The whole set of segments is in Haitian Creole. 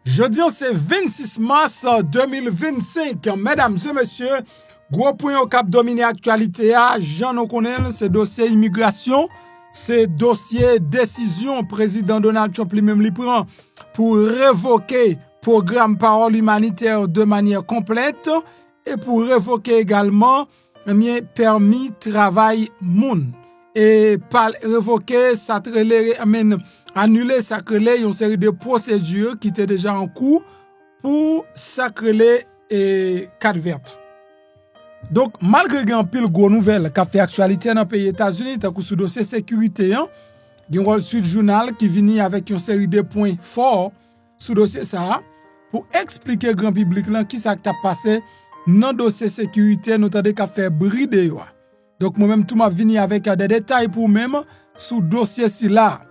Jeudi, c'est 26 mars 2025. Mesdames et messieurs, gros point au cap dominer actualité, Jean nous connaît, c'est dossier immigration, c'est dossier décision président Donald Trump lui-même lui prend pour révoquer programme parole humanitaire de manière complète et pour révoquer également permis travail moun. Et par révoquer, ça annuler une série de procédures qui étaient déjà en cours pour sacrer et carte verte. Donc, malgré un pile gros nouvelle qui a fait actualité dans le pays États-Unis, tant que sous dossier sécurité, il y a un Wall Street Journal qui vient avec une série de points forts sous dossier ça pour expliquer au grand public là qui ça qui a passé dans dossier sécurité, notamment qui a fait brider. Donc, moi-même, tout m'a venu avec des détails pour même sous dossier ci là.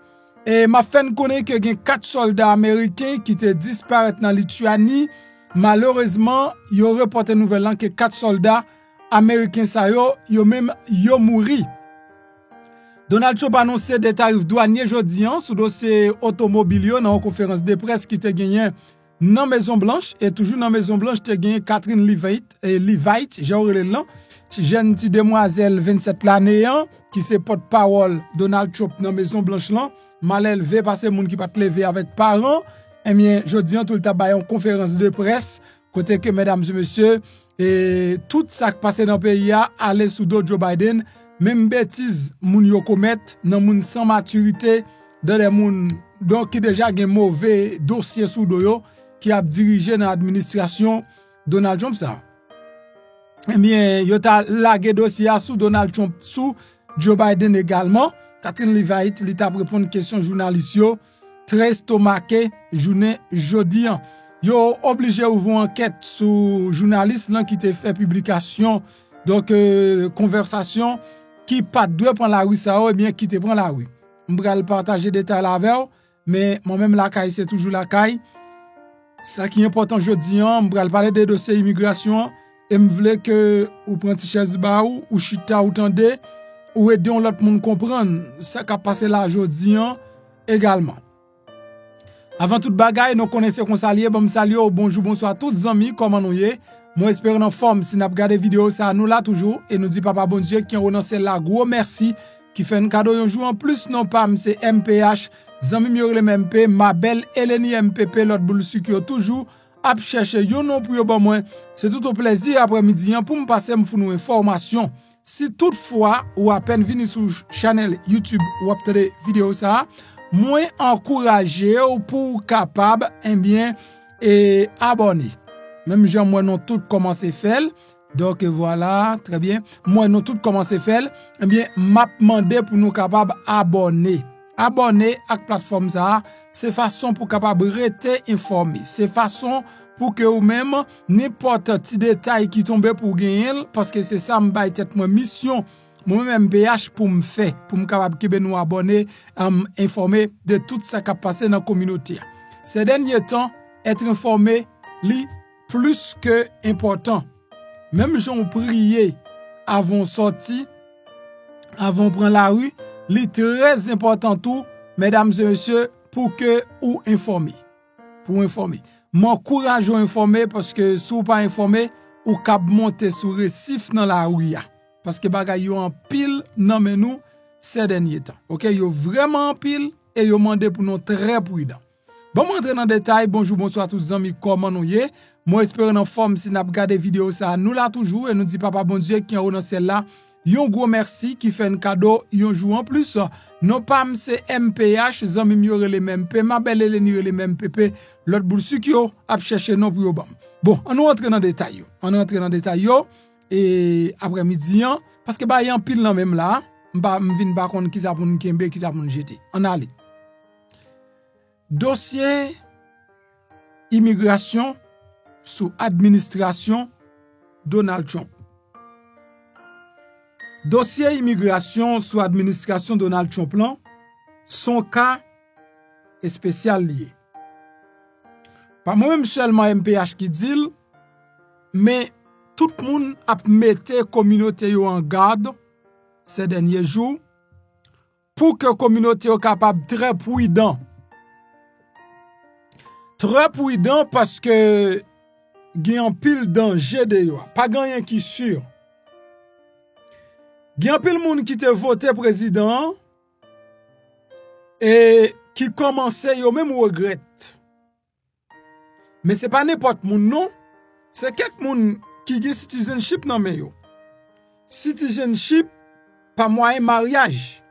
Et ma fin connaît que il y a 4 soldats américains qui étaient disparus dans Lituanie. Malheureusement, il y a reporté nouvelle que 4 soldats américains yo mouri. Donald Trump a annoncé des tarifs douaniers jeudi sous dossier automobile dans une conférence de presse qui était gagné dans Maison Blanche et toujours dans Maison Blanche te gagné Catherine Leavitt, j'ai le nom, jeune petite demoiselle 27 l'année qui c'est porte-parole Donald Trump dans Maison Blanche là, mal élevé parce que moun qui pas te lever avec parents. Eh bien, jeudi tout le tabac en conférence de presse côté que mesdames et messieurs et tout ça qui passe dans le pays a aller sous dos Joe Biden, même bêtise moun yo commet dans moun sans maturité dans les moun donc qui déjà gen mauvais dossier sous dos yo qui a dirigé dans l'administration Donald Trump ça. Eh bien, yo ta lagué dossier sous Donald Trump sous Joe Biden également. Catherine Leavitt li t'a répondre question journaliste yo très estomaqué journée jeudi. Yo obligé ouvrir enquête sur journaliste là qui te fait publication donc conversation qui pas doit prendre la rue ça ou bien qui te prend la rue. M'bral partager détails avec mais moi même la caille c'est toujours la caille. Ça qui est important jeudi m'bral parler des dossiers immigration et m'vle que ou prend ti chaise ba ou chita ou tande ou aider l'autre monde comprendre ça qui a passé là jeudi également. Avant toute bagaille, nous connaissons qu'on salue, bon salut, bonjour, bonsoir à tous les amis, comment nous y est? Moi espère en forme, si nous regardé vidéo ça nous là toujours et nous dit papa bon Dieu qui renoncé là gros merci qui fait un cadeau un jour en plus non pas c'est MPH, zami mieux le MP, ma belle Eleni MPP l'autre boule sucre toujours à chercher yo non pour bon moi. C'est tout au plaisir après-midi pour me passer me fournir information. Si toutefois ou à peine venu sur channel YouTube ou après vidéo ça moins encouragé pour capable bien et abonner. Même gens moi non tout commencé faire. Donc voilà, très bien. Moi non tout commencé faire. Bien m'a demandé pour nous capable abonner. Abonner à la plateforme ça, c'est façon pour capable rester informé. C'est façon pour que ou même n'importe petit détail qui tombe pour gagner parce que c'est ça me tête moi mission. Moi-même MPH pour me faire, pour me capable que nous abonner, informer de tout ça qui a passé dans la communauté. Ces derniers temps, être informé, li plus que important. Même j'en prier avant sortir, avant prendre la rue, li très important tout, mesdames et messieurs, pour que ou informer. Pour informer. M'encourage à informer parce que si vous pas informé, ou cap monter sur récif dans la rue. Parce que bagay yo en pile nan men nous ces derniers temps. OK, yo vraiment en pile et yo mandé pour nous très prudent. Bon m'entrer dans détail, bonjour bonsoir à tous les amis, comment nous y est? Moi espère en forme si n'a regardé vidéo ça nous là toujours et nous dit papa bon Dieu qui en dans celle-là. Yon gros merci qui fait un cadeau, yon joue en plus. Non pas c'est MPH, zami mieux les mêmes P, ma belle Eleni les mêmes PP, l'autre boule sucre a chercher non pour yo bam. Bon, on entre dans détail yo. On entre dans détail yo. Et après-midi, parce que bah y a un pile là même là, m'vin pas connait qui ça pour nous kembe, qui ça pour nous jeter. On allez. Dossier immigration sous administration Donald Trump. Dossier immigration sous administration Donald Trump là, son cas est spécial lié. Pas moi-même seulement MPH qui dit, mais tout le monde a mis la communauté en garde ces derniers jours pour que la communauté soit capable de très prudent très prudent parce que il y a un pile danger de yo. Pas rien qui sûr. Il y a un pile monde qui te voté président et qui commençait yo même regrette. Mais c'est pas n'importe monde non, c'est quelques monde qui a citizenship nan men yo. Citizenship pas moyen mariage.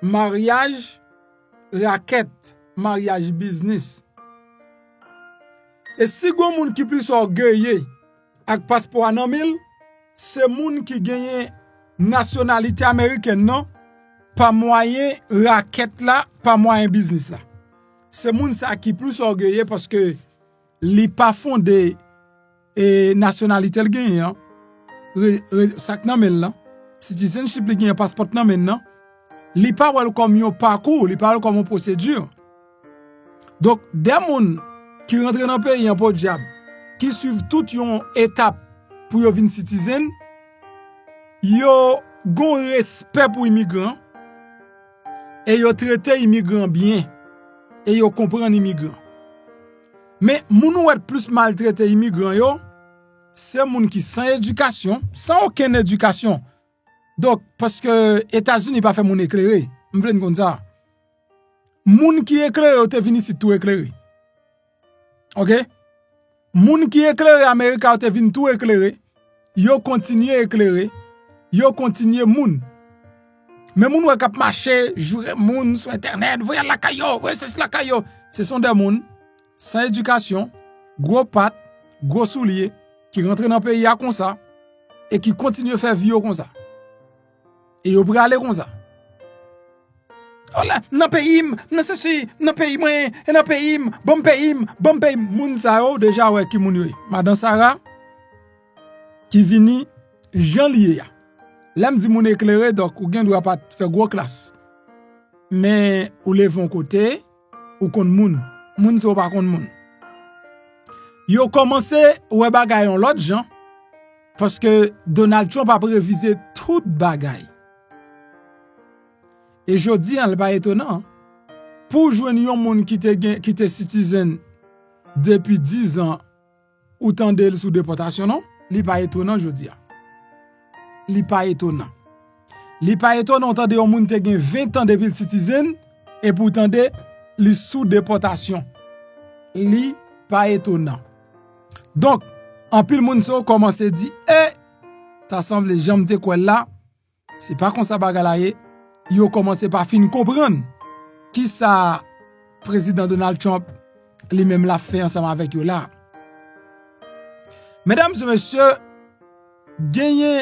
Mariage raquette, mariage business. Et si gon moun qui plus orgueilleux ak passeport nan mil, c'est moun qui gagne nationalité américaine non, pas moyen raquette là, pas moyen business là. C'est moun ça qui plus orgueilleux parce que li pas fondé et nationalité le gagne hein. Sak nan men là, citizenship li gagne passeport nan men nan, li pas wel comme yon parcours, li pas wel comme une procédure. Donc des moun qui rentre dans le pays en pot diable, qui suivent toute une étape pour yo vin citizen, yo gon respect pour immigrants et yo traite immigrants bien et yo comprend immigrants. Mais moun ou être plus maltraité immigrants yo, c'est moun qui sans éducation, sans aucune éducation. Donc parce que États-Unis pas fait moun éclairé, m'vle comme ça. Moun qui éclairé te vini si tout éclairé. OK? Moun qui éclairé Amérique te vini tout éclairé, yo continue éclairé, yo continue moun. Mais moun wè k'ap marcher, jouer moun sur internet, voyez la caillou, voyez c'est la caillou. Ce sont des moun sans éducation, gros pattes, gros souliers qui rentrent dans le pays comme ça et qui continuent à faire vie comme ça. Et yo pral aller comme ça. Oh là, nan pays, nan ceci, nan pays moi, nan pays, bon pays, moun sa yo déjà ouais qui moun yo. Madame Sarah qui vini Jean lié. L'aime dit moun éclairé donc ou gen doit pas faire gros classe. Mais ou levon côté ou kon moun so pas kon moun. Yo commencé ouais bagay on l'autre gens parce que Donald Trump a prévisé tout bagay. Et je dis, c'est pas étonnant. Pour joindre un monde qui était citizen depuis 10 ans, ou tendez sous déportation, non? Li pas étonnant, je dis. Li pas étonnant. Li pas étonnant, tendez un monde qui a 20 ans depuis citizen, et pour tendez, li sous déportation. Li pas étonnant. Donc, en pile moun so commence à dire, ça semble j'aime te quoi là, c'est pas comme ça bagalaye. Yo commencé par fin comprendre qui ça président Donald Trump lui-même l'a fait ensemble avec yo là. Mesdames et messieurs, gagner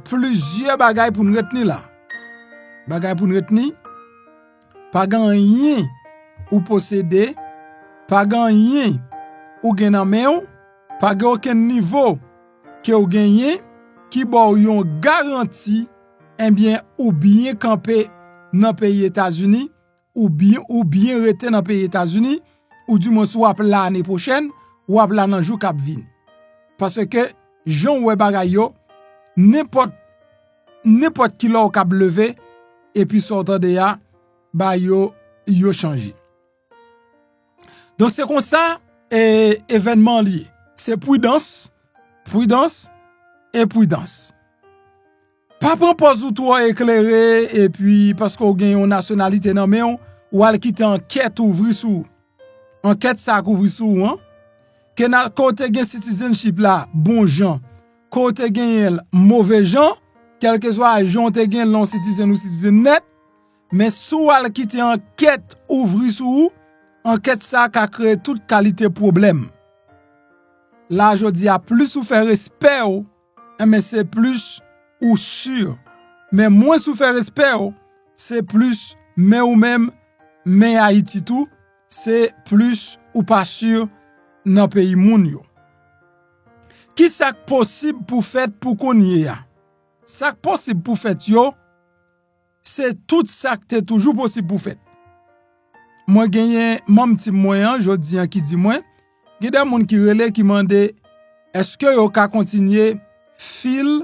plusieurs bagailles pour nous retenir là. Bagailles pour nous retenir. Pas gagner ou posséder, pas gagner ou gagner en main, pas gagner aucun niveau que ou gagner qui bon yon garantie eh bien, ou bien camper dans le pays États-Unis, ou bien rester dans le pays États-Unis, ou du moins soit l'année prochaine, ou là dans jour cap vin. Parce que, Jean ou bagay yo, n'importe qui l'a cap levé, et puis sortant de ya, ba yo changé. Donc c'est comme ça, événement lié. C'est prudence et prudence. Pas propose ou toi éclairé et puis parce qu'on gagne une nationalité nan men ou al quitter enquête ouvri sous enquête ça ouvri sous hein que na côté gagne citizenship là bon gens côté gagne mauvais gens quel que soit gens te gagne non citizen ou citizen net mais sous al quitter enquête ouvri sous enquête ça a créé toute qualité problème là je dis à plus ou faire respect mais c'est plus ou sûr, mais moins sous faire respect, c'est plus, mais ou même, mais Haïti tout, c'est plus ou pas sûr dans pays moun yo. Qui ça possible pour faire pour qu'on y a? Ça possible pour faire yo, c'est tout ça qui est toujours possible pour faire. Moi gagné mon petit moyen, je dis qui dit moi, il y a des gens qui relè qui mande est-ce que yo ka continuer fil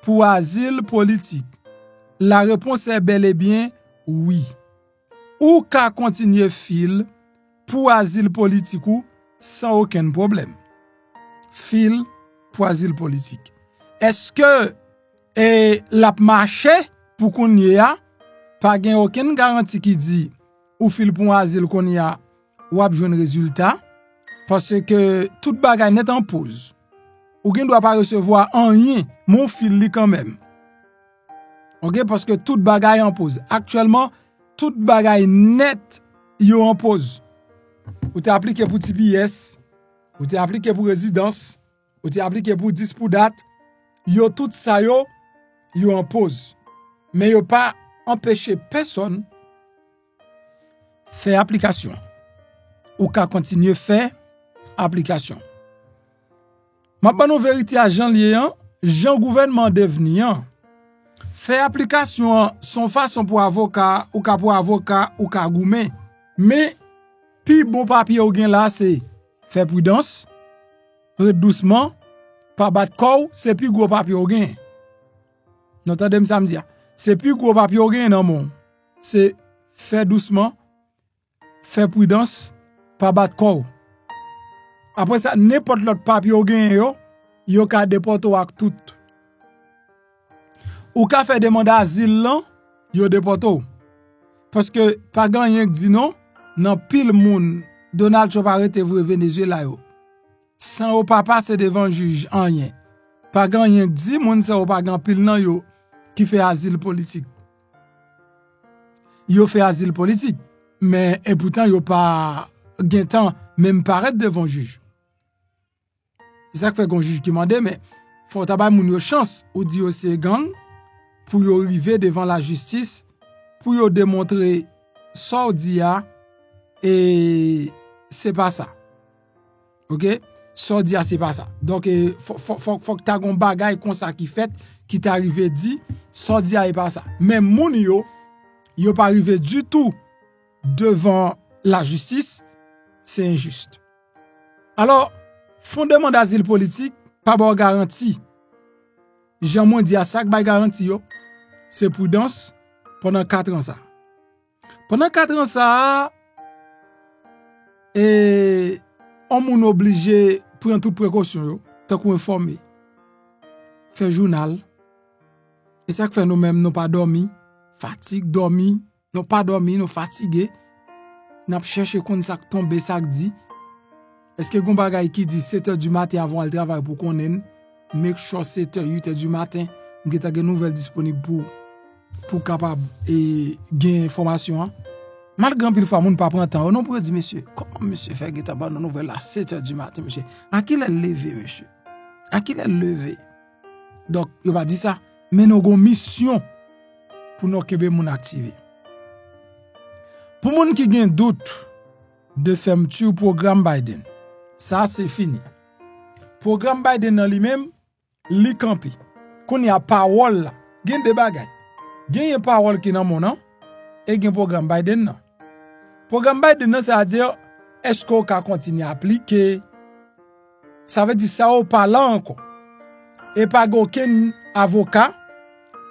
pour asile politique? La réponse est bel et bien oui. Ou ka continuer fil pour asile politique ou sans aucun problème. Fil pour asile politique. Est-ce que la marché pour qu'on y a pas gain aucune garantie qui dit ou fil pour asile qu'on y a ou a besoin résultat parce que toute bagaille net en pause. Ou gen doit pas recevoir rien, mon fil li quand même. OK parce que toute bagaille en pause. Actuellement, toute bagaille net yo en pause. Ou t'es appliqué pour TPS, ou t'es appliqué pour résidence, ou t'es appliqué pour 10 pour date. Yo tout ça yo en pause. Mais yo pas empêcher personne faire application. Ou ka continuer faire application. Ma bonne vérité à Jean Lien, Jean gouvernement devenir fait application son façon pour avocat ou ka goumen. Mais puis bon papier ou gen là c'est faire prudence, doucement, pas battre corps, c'est plus gros papier ou gen. N'entendez ça me dire. C'est plus gros papier ou gen non mon. C'est faire doucement, faire prudence, pas battre corps. Après ça, n'importe l'autre papier ou gen yo ka déporter ak tout. Ou ka fait demande asile là, yo déporter. Parce que pas gagné dit non, nan pile moun Donald Trump arrêté vous Venezuela yo. Sans ou pas passer devant juge en rien. Pas gagné dit moun ça ou pas gan pile nan yo qui fait asile politique. Yo fait asile politique, mais et pourtant yo pas gen temps même paraître devant juge. C'est ça que fait gon juge qui mande mais faut tabay moun yo chance ou di yo c'est gang pour yo arriver devant la justice pour yo démontrer ça ou di a et c'est pas ça. OK? Ça di a c'est pas ça. Donc faut que ta gon bagay comme ça qui fait qui t'arrivé dit ça di a est pas ça. Mais moun yo pas arrivé du tout devant la justice, c'est injuste. Alors, fondement d'asile politique, pas bon garantie. J'aimerais dire ça que ba garantie yo, c'est prudence pendant 4 ans ça. Pendant 4 ans ça et on moun obligé prendre toute précaution yo, tant qu'on informer. Faire journal. Et ça que fait nous même nous pas dormi, fatigue dormi, nous pas dormi, nous fatigué. N'a cherché kon ça tomber ça dit. Est-ce que gon bagay qui dit 7h du matin avant le travail pour connaître make sure 7h 8h du matin, m'geta gen nouvelle disponible pour capable et gain information. Hein? Malgré pile fois moun pas prend temps, non pour dire monsieur, comment monsieur fait geta ban nouvelle à 7h du matin monsieur? À qui l'a levé monsieur? À qui l'a levé? Donc yo pas dit ça, mais nous gon mission pour nous kebe moun activer. Pour moun qui gen doute de fermeture programme Biden, ça c'est fini. Programme Biden dans lui-même, li campi. Qu'on y a parole là, gen de bagay. Gen y parole qui dans mon an et gen programme Biden nan. Programme Biden nan, ça veut dire est-ce qu'on ka continuer à appliquer? Ça veut dire ça ou pas là encore. Et pas aucun avocat,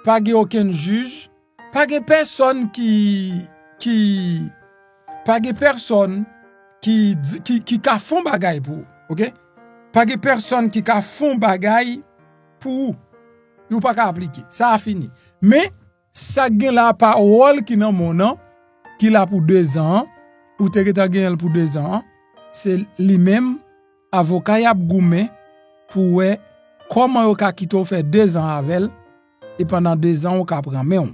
pas aucun juge, pas personne qui ka font bagay pour, OK? Pas de personne qui ka font bagay pour ou pas ka appliquer. Ça a fini. Mais ça gen la parole qui nan mon an, qui la pour 2 ans ou te gen pour 2 ans, c'est lui-même avocat y a goumé pour comment yo ka kito fait 2 ans avec et pendant 2 ans on ka prend mais on.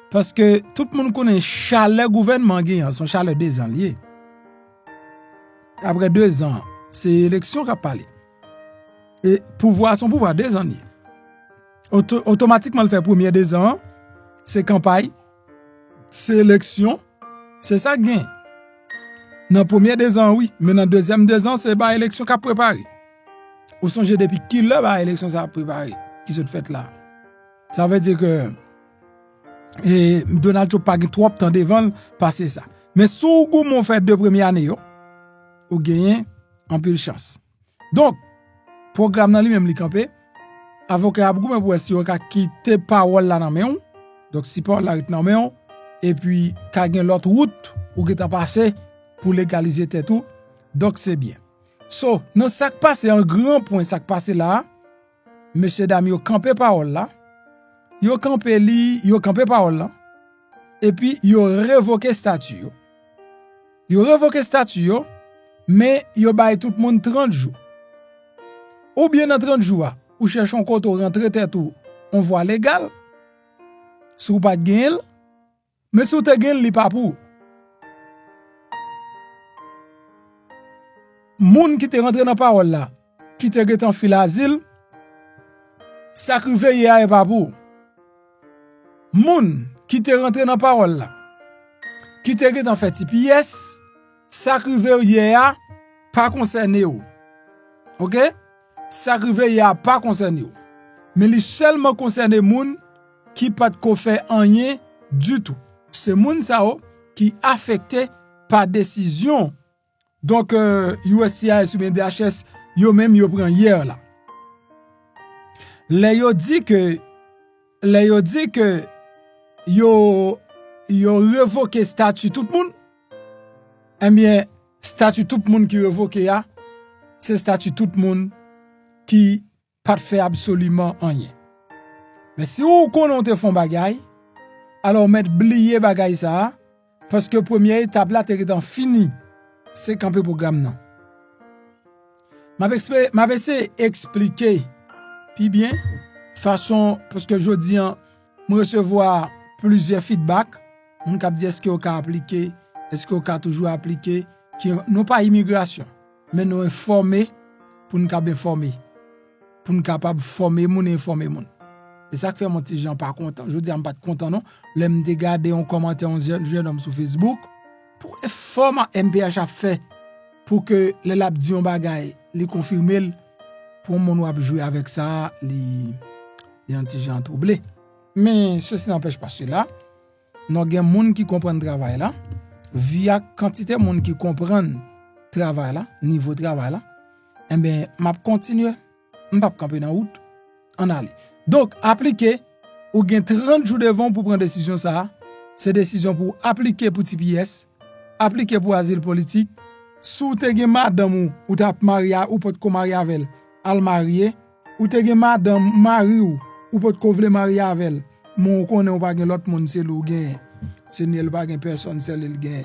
Parce que tout le monde connaît chalet gouvernement gagnant, son chalet 2 ans lié. Après 2 ans, c'est élection qui a parlé. Et son pouvoir 2 ans lié. Automatiquement, le fait premier 2 ans, c'est campagne, c'est élection, c'est ça gain. Dans le premier 2 ans, oui, mais dans le deuxième 2 ans, c'est pas élection qui a préparé. Ou songez depuis qui là, élection ça a préparé, qui se fait là. Ça veut dire que et Donald Trump pas trop temps devant passer ça. Mais sous mon fait 2 premières années ou gagner en pile chance. Donc programme dans lui-même li campé avocat a beaucoup pour si on ka quitter parole là dans main. Donc si parole là dans main et puis ka gen l'autre route ou qui est passé pour légaliser tout. Donc c'est bien. So, dans ça qui passe, un grand point ça qui passe là. Monsieur dame, yo campé parole là. Yo campé parole là. Et puis yo révoqué statut yo. Yo révoqué statut yo, mais yo bay tout le monde 30 jours. Ou bien dans 30 jours, ou cherche un côté rentrer tête ou on voit légal. Sou pas de gain, mais sou te gain li pas pour. Moun qui te rentré dans parole là, qui te get en fil asile, sacrifié ya pas pour. Moun qui te rentré dans parole là, qui te get en fait pièce, sacrifié ya pas concerné ou. OK? Sacrifié ya pas concerné ou. Mais li seulement concerné moun qui pas de fait rien du tout. C'est moun sa qui affecté par décision. Donc USCIS ou bien DHS yo même yo prend hier là. Là yo dit que yo révoqué statut tout le monde. Eh bien statut tout le monde qui révoqué ya, c'est statut tout le monde qui pas fait absolument rien. Mais si vous connaissez font bagay, alors mettre blier bagay ça parce que première étape là t'es fini. C'est camper programme non. M'a essayé expliquer puis bien façon parce que je dis me recevoir plusieurs feedback, on cap dire est-ce que on a appliqué, est-ce qu'on a toujours appliqué qui non pas immigration, mais nous informer pour nous capable informer, pour nous capable former moun informer moun. Et ça que fait mon petit Jean pas content. Je dis pas content non, l'aime regarder un commentaire un jeune homme sur Facebook pour format MPH a fait pour que les lab di on bagay li confirmer pour mon wap jouer avec ça li un petit Jean troublé. Mais ceci n'empêche pas cela. Nous avons moun qui comprennent travail là via quantité moun qui comprennent travail là, niveau travail là. Eh ben m'a continuer, m'pa camper dans route en aller. Donc appliquer ou gen 30 jours devant pour prendre décision ça. C'est décision pour appliquer pour TPS, appliquer pour asile politique. Sou te gen madame ou tap marié ou peut ko marié avec al marié ou te gen madame mari ou peut ko vle marié avec mon connaît ou pas gen l'autre monde c'est lou gen c'est nel pas gen personne c'est le gen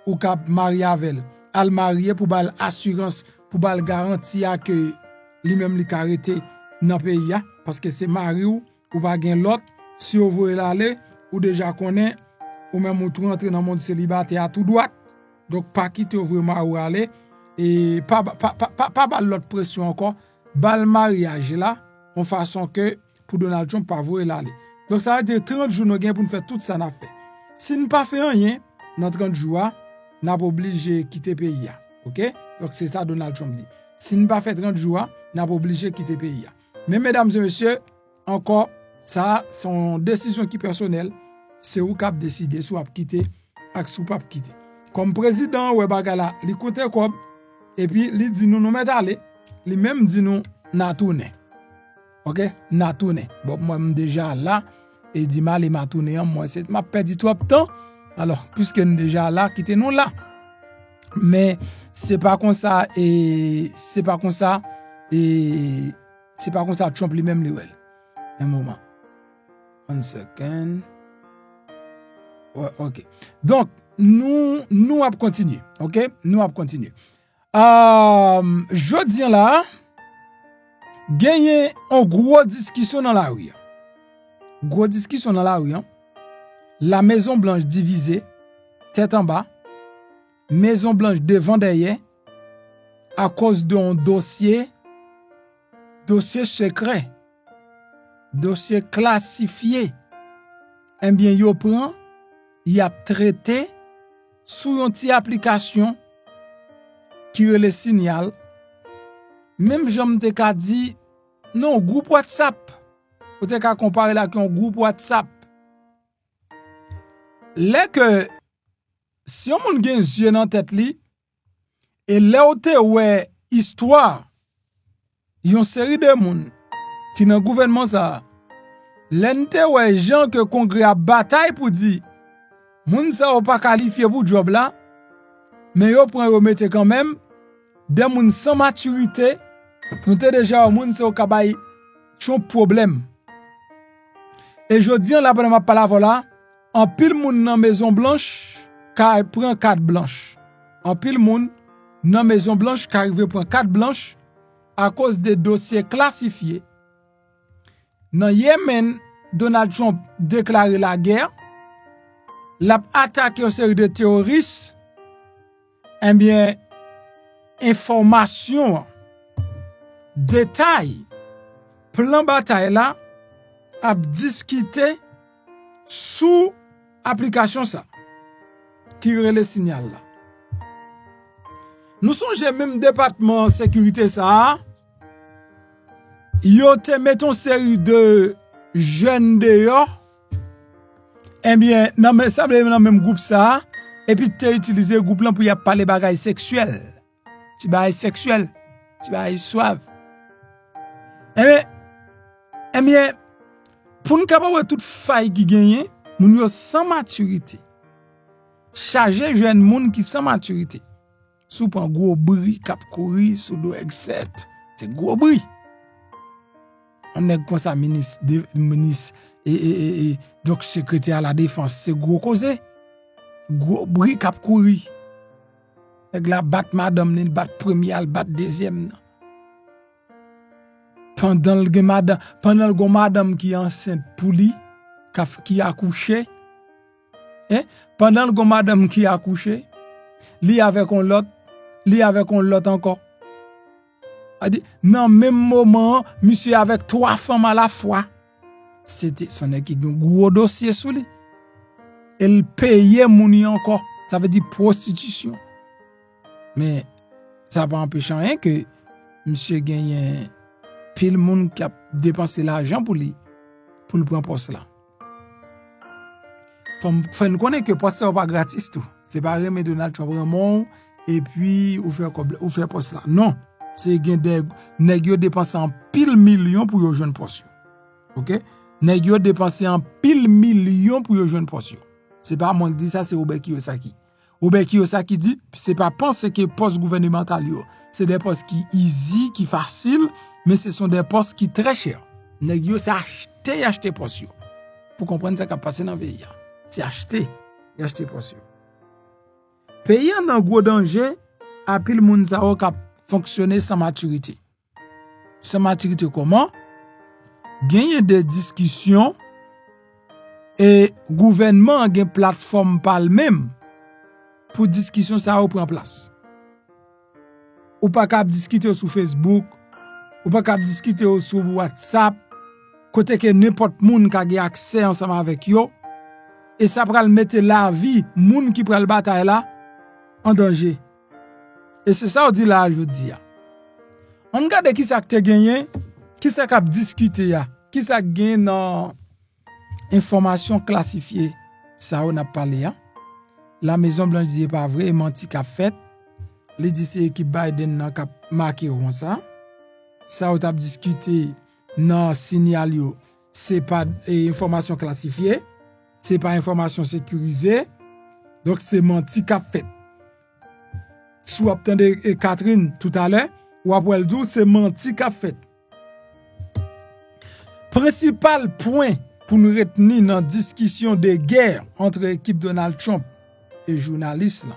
ou k'ap marié avec al marié pour bal assurance pour bal garantie que lui même li karete dans pays parce que c'est mari ou pas gen l'autre si vous voulez aller ou déjà connaît ou même ou rentrer dans monde célibataire à tout droit. Donc pas quitter vraiment ou aller et pas l'autre pression encore bal mariage là en façon que pour Donald Trump pas vouloir aller. Donc ça veut dire 30 jours nous gain pour nous faire tout ça n'a fait. Si nous pas fait rien dans 30 jours, n'a pas obligé quitter pays. OK? Donc c'est ça Donald Trump dit. Si nous pas fait 30 jours, n'a pas obligé quitter pays. Mais mesdames et messieurs, encore ça son décision qui personnelle, c'est ou cap décider soit quitter ak sou pas quitter. Comme président ouais bagala li côté comme et puis li dit nous mettre aller li même dit nous na tourner. OK, na tourner. Bon moi déjà là et dit mal m'a tourner moi c'est m'a perdu trop de temps. Alors puisque nous déjà là quitter nous là. Mais c'est pas comme ça et c'est pas comme ça Trump lui-même lui well. Un moment. One second. Ouais, OK. Donc nous allons continuer. OK? Nous allons continuer. Je dis là, gagner une grosse discussion dans la rue. Grosse discussion dans la rue. La Maison Blanche divisée, tête en bas. Maison Blanche devant derrière. À cause d'un dossier secret. Dossier classifié. Eh bien, yo prend, y a traité sous une petite application qui le signal. Même j'aime te ka dit non groupe WhatsApp. Ou te ka comparer là avec un groupe WhatsApp. Là que si on moun gen yeux dans tête li et là ou te ouais histoire yon série de moun qui dans gouvernement ça l'ente ouais gens que congrès a bataille pour dire Moun sa ou pas qualifié pour job là, mais yo prend yo mette quand même des moun sans maturité, nous te déjà moun sa ou kabay chon problème. Et je dis là pendant ma parole là, en pile moun nan Maison Blanche, ka prend carte blanche. En pile moun nan Maison Blanche ka arrive prend carte blanche à cause des dossiers classifiés. Dans Yémen, Donald Trump déclaré la guerre, l'a attaqué une série de terroristes. Eh bien, information, détail, plan bataille là, a discuté sous application ça, qui relève le signal là. Nous songeons même département sécurité ça, yo te mettons série de jeunes dehors, eh bien, ça dans le même groupe ça, et puis tu utilisé le groupe là pour y parler bagaille sexuel. Tu bagaille sexuel, tu bagaille suave. Eh bien, pour nous capable toute faille qui gagne, moun yo sans maturité. Charger jeune moun qui sans maturité. Sous un gros bruit cap courir sous le X7. C'est gros bruit. On est comme ça ministre et donc secrétaire à la défense, c'est gros causé. Gros bruit cap courir. Avec la bat madame, ni bat première, bat deuxième. Pendant le madame qui est enceinte pour lui, qui a accouché, pendant le madame qui a accouché, lui avec on l'autre encore. A dit, dans le même moment, monsieur avec 3 femmes à la fois. C'était son équipe, un gros dossier sous lui. Elle payait mouni encore. Ça veut dire prostitution. Mais ça va pas empêcher rien que monsieur gagne pile monde qui a dépensé l'argent pour lui, pour le prendre poste là. Faut nous connaître que poste ça pas gratis tout. C'est pas remettre Donald Trump vraiment et puis ou faire poste là. Non, c'est gain des nèg yo dépenser en pile millions pour yo joindre poste. OK? Nèg yo dépenser en pile millions pour yo joindre poste. C'est pas moi qui dis ça, c'est Robert Kiyosaki. Robert Kiyosaki dit, c'est pas penser que poste gouvernemental yo, c'est des postes qui easy, qui facile, mais ce sont des postes qui très chers. Nèg yo c'est acheter poste yo. Pour comprendre ça qui a passé dans le pays. C'est acheter poste yo. Pays en gros danger, a pile moun sa ou ka fonctionner sans maturité. Sans maturité comment? Gagner des discussions et gouvernement gen plateforme par le même pour discussion ça ou prend place. Ou pas cap discuter sur Facebook, ou pas cap discuter sur WhatsApp, côté que n'importe moun ka gen accès ensemble avec yo et ça pral mettre la vie moun qui pral bataille là en danger. Et c'est ça on dit là je dis. On regarde qui ça te gagné, qui ça cap discuter ya, qui ça gagne dans information classifiée. Ça on a parlé hein. La Maison Blanche dit pas vrai, menti qu'a fait. Les dit c'est équipe Biden n'a cap marqué comme ça. Ça on t'a discuté dans signal yo, c'est pas information classifiée, c'est pas information sécurisée. Donc c'est menti qu'a fait. Soit attendez Catherine tout à l'heure, ou après le dit c'est menti qu'a fait. Principal point pour nous retenir dans la discussion de guerre entre l'équipe Donald Trump et journalistes là.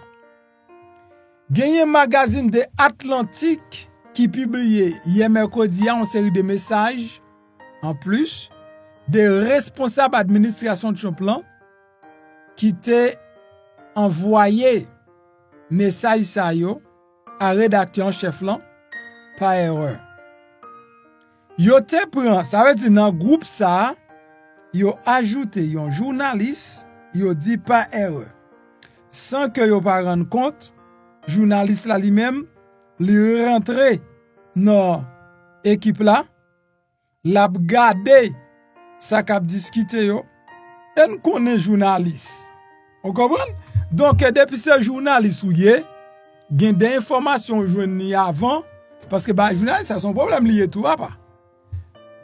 Gagné magazine de Atlantique qui publiait hier mercredi une série de messages en plus des responsables administration Trump là qui t'ont envoyé message ça yo à rédacteur en chef là par erreur. Yo te prend, ça veut dire dans groupe ça yo ajouté un journaliste, yo dit pas erreur. Sans que yo pas rendre compte, journaliste là lui-même, li rentré dans équipe là, l'a gardé ça qu'a discuté yo, et connaît journaliste. On comprend? Donc depuis ce journaliste ou yé, gen des informations joindre avant parce que bah journaliste ça son problème lié tout va pas.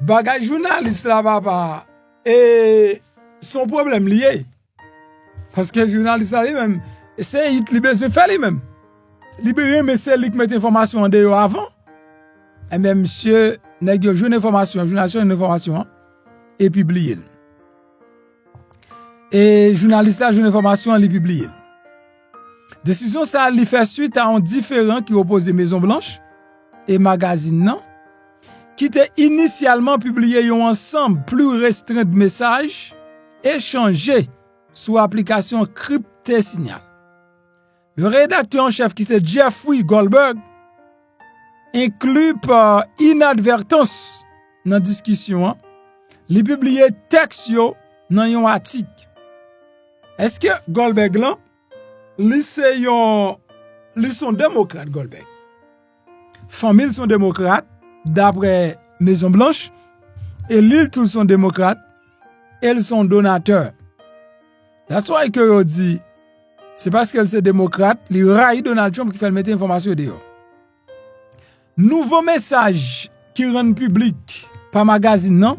Bagay journaliste là papa et son problème lié Parce que journaliste lui-même, c'est il li besoin faire lui-même. Libéré mais c'est lui qui met information en dehors avant. Et même monsieur nèg yo joine information, journaliste une information et publier. Et journaliste là joine information li publier. Décision ça li fait suite à un différend qui oppose Maison Blanche et magazine non qui était initialement publié un ensemble plus restreint de messages échangés sous application crypté signal. Le rédacteur en chef qui c'est Jeffrey Goldberg inclut par inadvertance dans discussion, li publié texte yo dans un article. Est-ce que Goldberg là li son démocrate Goldberg. Famille sont démocrates d'après Maison Blanche et l'île tous sont démocrates, elles sont donateurs. That's why que yo dit c'est parce qu'elle c'est démocrate, li raille Donald Trump qui fait mettre information dehors. Nouveau message qui rend public par magazine non,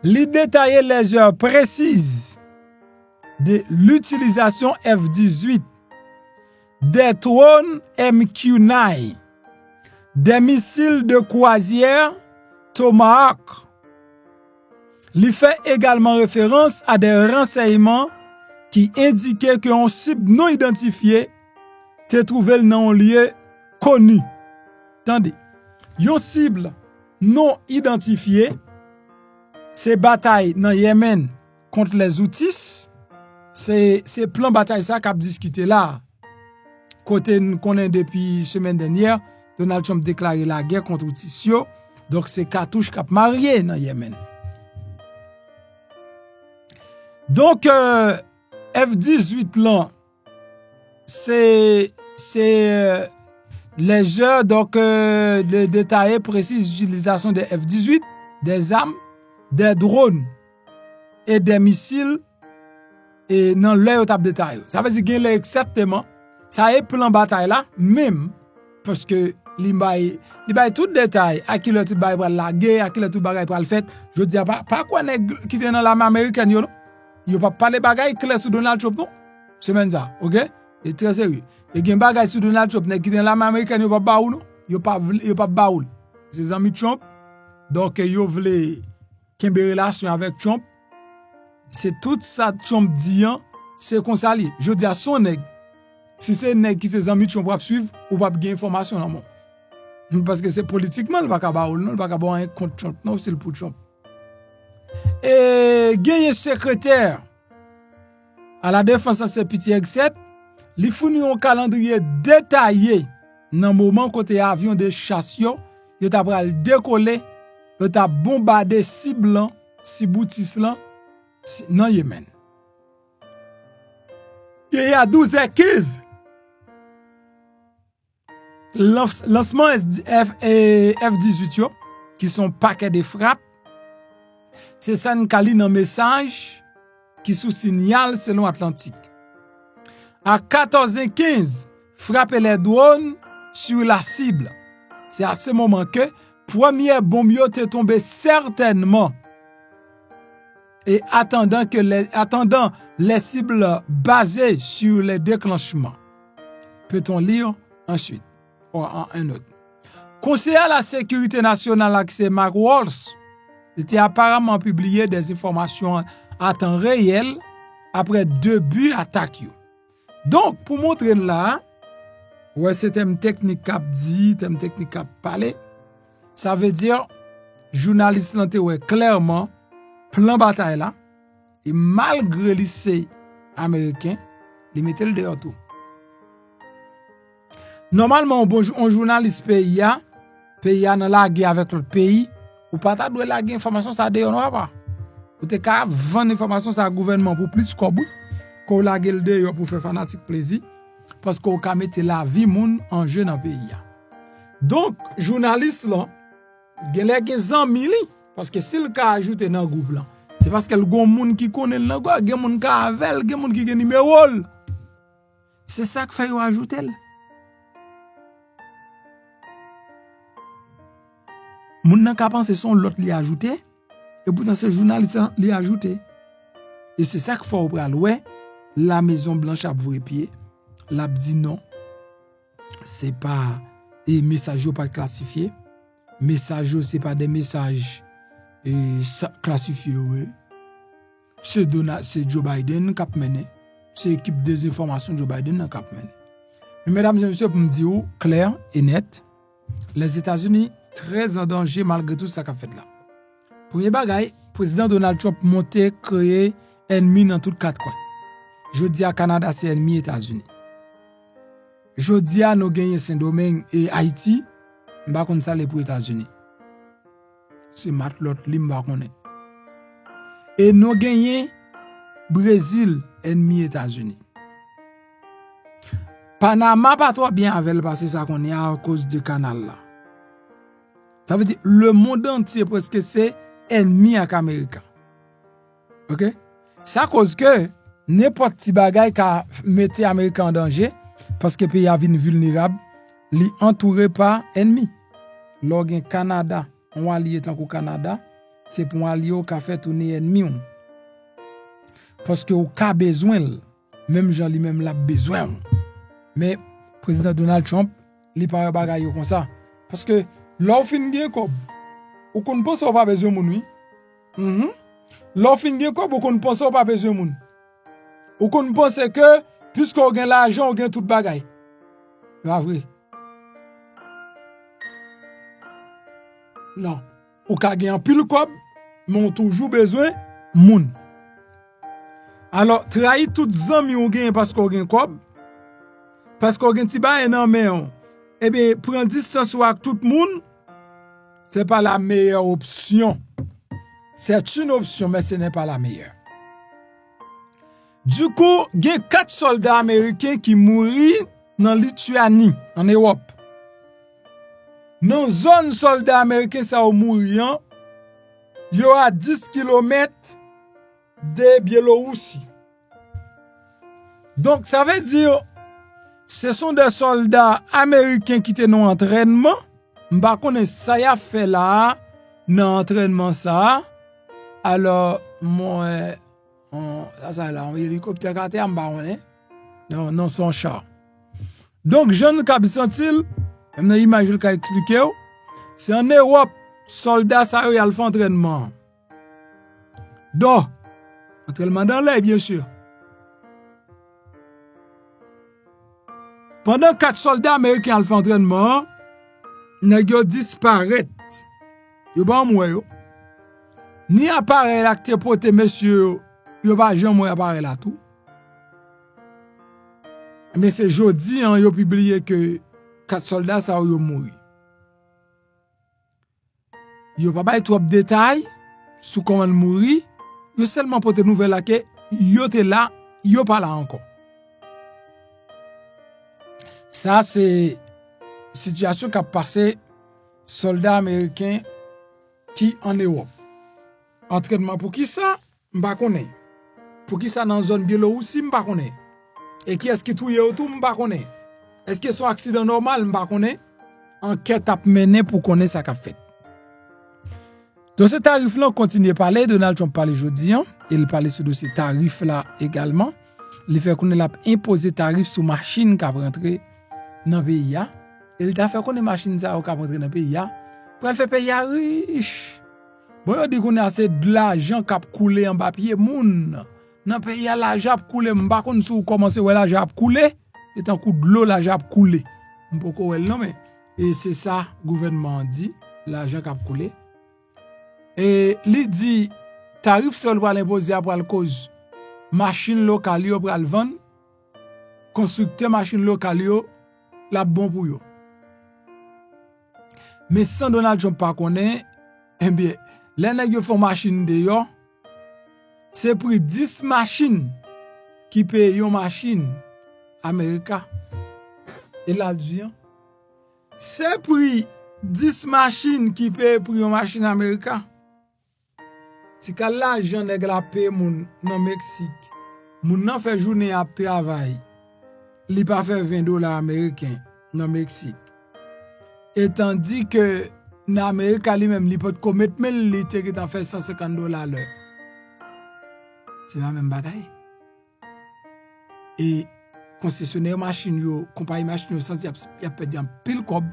li détailler les heures précises de l'utilisation F-18 des drones MQ-9, des missiles de croisière Tomahawk. Il fait également référence à des renseignements qui indiquaient qu'un cible non identifié se trouvait dans un lieu connu. Attendez, une cible non identifiée, c'est bataille dans Yémen contre les Houthis, c'est plan bataille ça qu'a discuté là. Côté nous connaît depuis semaine dernière, Donald Trump déclaré la guerre contre Houthis. Donc c'est cartouche qu'a marié dans Yémen. Donc F-18 là c'est les heures donc le détail précis l'utilisation des F-18, des armes, des drones et des missiles et dans leur table détail. Ça veut dire qu'il y a exactement ça est plan bataille là même parce que li bay tout détail à qui le tout bay pour la guerre, à qui le tout bagay pour le fait. Je dis pas quoi nèg qui était dans l'armée américaine yo non. Yo pas parler bagay clair sur Donald Trump non. Semaine ça, OK? Et très sérieux. Et gen bagay sur Donald Trump nèg qui dans l'armée américaine yo pas baoul non. Yo pas baoul. C'est amis Trump. Donc yo vle kembe relation avec Trump. C'est tout ça Trump dit c'est comme ça li. Je dis à son nèg si c'est nèg qui ses amis Trump pour suivre ou pas gain information non. Parce que c'est politiquement le pas baoul non, le pas avoir un contre Trump non, c'est pour Trump. Et gagné secrétaire à la défense c'est petit X7, li fourni un calendrier détaillé dans moment côté avion de chasse yo t'a pral décoller, yo t'a bombardé cible Houthis là dans Yémen. Il y a 12h15 lancement F-18 yo, qui sont paquets de frappes. C'est ça nous cali un message qui sous signal selon Atlantique. À 14h15, frapper les drones sur la cible. C'est à ce moment que première bombe est tombée certainement. Et attendant les cibles basées sur les déclenchements. Peut-on lire ensuite ou en un autre. Conseiller à la sécurité nationale accès Mark Walsh était apparemment publié des informations à temps réel après 2 buts attaques. Donc pour montrer là ouais c'est thème technique qu'a dit, thème technique qu'a parlé, ça veut dire journaliste là ouais clairement plan bataille là et malgré lycée américain, il mettait le dehors tout. Normalement, un journaliste pays dans la guerre avec l'autre pays, ou pas ta doit la guerre information ça dehors non pas. Ou te ka vendre information ça gouvernement pour plus koboui, qu'on la guerre dehors pour faire fanatique plaisir parce qu'on ka mettre la vie moun en jeu dans pays. Donc journaliste là, gen les amis parce que s'il ka ajouter dans groupe là, c'est parce que le gon moun qui connaît le gars, gen moun ka avec, gen moun qui gen numéro. C'est ça que fait ajouter. Moun nan ka pense son l'autre li ajouté et pourtant c'est journaliste li ajouté. Et c'est ça qu'il faut pral ouais la Maison Blanche a voué pied, l'a dit non, c'est pas et message pas classifié, message c'est pas des messages classifiés oui. C'est Joe Biden qui a mené, c'est l'équipe des informations de Joe Biden qui a mené. Mesdames et messieurs, pour me dire clair et net, les États-Unis très en danger malgré tout ça qu'a fait là. Premier bagay, président Donald Trump monté créer ennemi dans toutes quatre coins. Je dis à Canada c'est ennemi États-Unis. Je dis à nous gagner Saint-Domingue et Haïti, m'pa konn ça les pour États-Unis. C'est mat l'autre li m'pa connaît. Et nous gagner Brésil ennemi États-Unis. Panama pas trop bien avec parce que ça qu'on est à cause du canal là. Ça veut dire le monde entier presque c'est ennemi avec Américain. OK? Ça cause que n'importe qui bagay ka mette Américain en danger parce que pays a vinn vulnérable, li entouré par ennemi. Lorsque Canada, on allié tant qu'au Canada, c'est pour allié au ka fait tourner ennemi. Parce que au cas besoin, même Jean lui même l'a besoin. Mais président Donald Trump, li pa bagay comme ça parce que l'on fin gen kob. Ou kon pense pas besoin moun oui. L'on fin gen kob ou kon pense pas besoin moun. Ou kon pense que puisque on gen l'argent, on gen tout bagay. Pas vrai. Non. Ou ka gen pile kob, mais on toujours besoin moun. Alors trahir tout zami ou gen parce qu'on gen kob. Parce qu'on gen ti ba nan men. Eh bien, prendre distance avec tout le monde, ce n'est pas la meilleure option. C'est une option, mais ce n'est pas la meilleure. Du coup, il y a 4 soldats américains qui mourent dans Lituanie, en Europe. Dans la zone soldats américains, ça a mouru, il y a 10 km de Biélorussie. Donc, ça veut dire, ce sont des soldats américains qui étaient dans l'entraînement. M'pa connais ça y a fait là, dans l'entraînement ça. Alors, moi, ça là, un hélicoptère qui a m'pa connais. Non, son char. Donc, jeune Kabisantil, même l'image qu'il a expliqué, c'est en Europe, soldats ça y a fait entraînement. Donc, entraînement dans l'air, bien sûr. Pendant 4 soldats américains ont fait entraînement, nèg yo disparaît. Yo ba moué yo. Ni appareil la te pote monsieur yo ba jamais appareil la tout. Mais c'est jodi yo publié que 4 soldats ça yo mouri. Yo pas bay trop détails sur comment mouri, yo seulement pote nouvelle là que yo te là, yo pas là encore. Ça, c'est situation qui a passé soldats américains qui en Europe. Entraînement pour qui ça? M'pa connais. Pour qui ça dans zone Biélorussie? M'pa connais. Et qui est-ce qui touye autour? M'pa connais. Est-ce que c'est un accident normal? M'pa connais. Enquête a mené pour connaître ça qu'a fait. Donc ce tarif là on continue à parler. Donald Trump parle aujourd'hui. Il parle sur ce tarif là également. Il fait qu'on a imposé tarif sur machine qui a rentré dans le pays. Il t'a fait qu'on ait machine ça qui a rentré dans le pays. Pour faire pays riche. Bon, on dit qu'on a assez de l'argent qui a coulé en papier moun. Dans le pays, l'argent a coulé. M'pa konn sou commencer ouais l'argent a coulé. Et un coup de l'eau l'argent a coulé. M'poko ouais non mais et c'est ça gouvernement dit, l'argent qui a coulé. Et il dit tarif seul pour l'imposer pour la cause machine locale yo pour le vendre. Constructeur machine locale yo la bon pour yo. Mais sans Donald Trump pas connaît, eh bien, les nèg yo font machine de yo, c'est prix 10 machines qui paye yon machine America. Et là dit, c'est prix 10 machines qui paye pour yon machine America. Si ka l'argent nèg la paye moun dans Mexique, moun nan fait journée à travail. Li pa fait $20 américains dans Mexique. Et tandis que dans Amérique lui-même li peut commettre mais li te qui fait $150 l'heure. C'est pas même bagaille. Et concessionnaire machine yo, compagnie machine yo, sens y a perdu un pile cob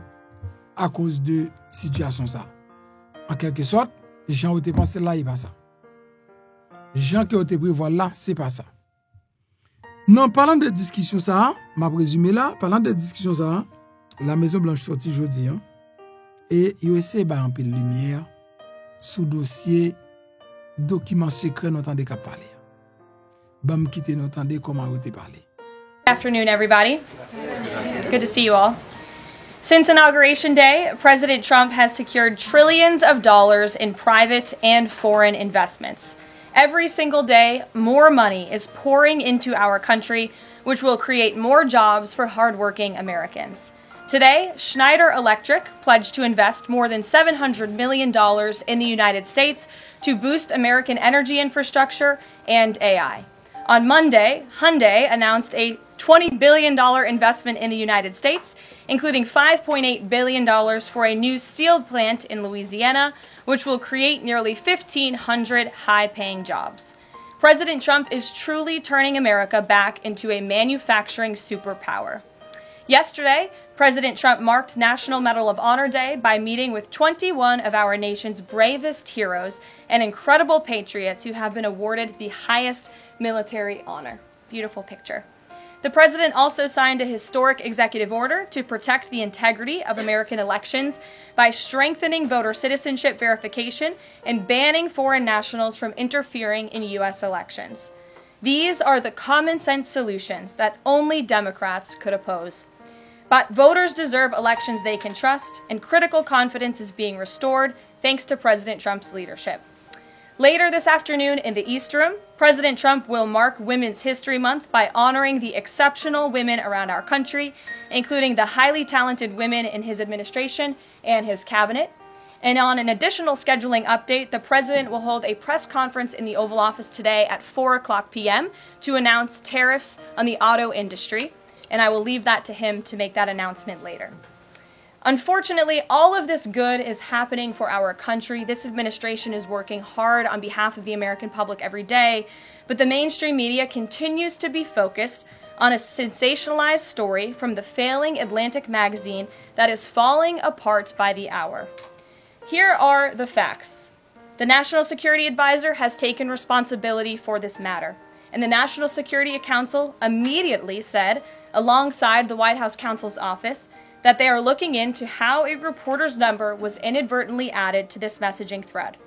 à cause de situation ça. En quelque sorte, gens ont été pensé là, il pas ça. Gens qui ont été prévoir là, c'est pas ça. Non, parlant de discussion ça, m'a présumé là, parlant de discussion ça, la Maison Blanche sorti jeudi, hein, et il essaie ba un peu de lumière sous dossier document secret n'entendez qu'à parler. Bam quitter n'entendez comment vous te parler. Good afternoon, everybody. Good to see you all. Since Inauguration Day, President Trump has secured trillions of dollars in private and foreign investments. Every single day, more money is pouring into our country, which will create more jobs for hardworking Americans. Today, Schneider Electric pledged to invest more than $700 million in the United States to boost American energy infrastructure and AI. On Monday, Hyundai announced a $20 billion investment in the United States, including $5.8 billion for a new steel plant in Louisiana, which will create nearly 1,500 high-paying jobs. President Trump is truly turning America back into a manufacturing superpower. Yesterday, President Trump marked National Medal of Honor Day by meeting with 21 of our nation's bravest heroes and incredible patriots who have been awarded the highest military honor. Beautiful picture. The president also signed a historic executive order to protect the integrity of American elections by strengthening voter citizenship verification and banning foreign nationals from interfering in U.S. elections. These are the common sense solutions that only Democrats could oppose. But voters deserve elections they can trust, and critical confidence is being restored thanks to President Trump's leadership. Later this afternoon in the East Room, President Trump will mark Women's History Month by honoring the exceptional women around our country, including the highly talented women in his administration and his cabinet. And on an additional scheduling update, the president will hold a press conference in the Oval Office today at 4:00 p.m. to announce tariffs on the auto industry, and I will leave that to him to make that announcement later. Unfortunately, all of this good is happening for our country. This administration is working hard on behalf of the American public every day, but the mainstream media continues to be focused on a sensationalized story from the failing Atlantic magazine that is falling apart by the hour. Here are the facts. The National Security Advisor has taken responsibility for this matter, and the National Security Council immediately said, alongside the White House counsel's office, that they are looking into how a reporter's number was inadvertently added to this messaging thread.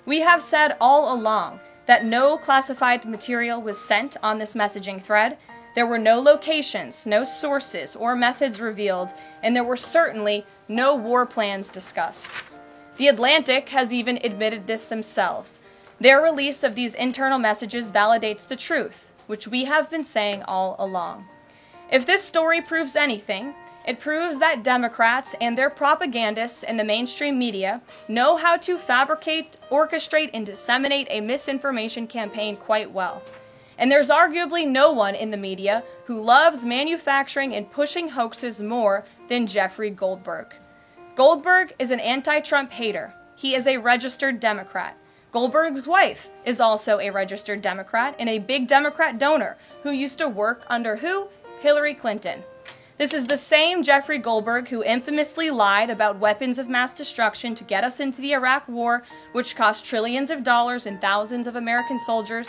We have said all along that no classified material was sent on this messaging thread. There were no locations, no sources, or methods revealed, and there were certainly no war plans discussed. The Atlantic has even admitted this themselves. Their release of these internal messages validates the truth, which we have been saying all along. If this story proves anything, it proves that Democrats and their propagandists in the mainstream media know how to fabricate, orchestrate, and disseminate a misinformation campaign quite well. And there's arguably no one in the media who loves manufacturing and pushing hoaxes more than Jeffrey Goldberg. Goldberg is an anti-Trump hater. He is a registered Democrat. Goldberg's wife is also a registered Democrat and a big Democrat donor who used to work under who? Hillary Clinton. This is the same Jeffrey Goldberg who infamously lied about weapons of mass destruction to get us into the Iraq War, which cost trillions of dollars and thousands of American soldiers.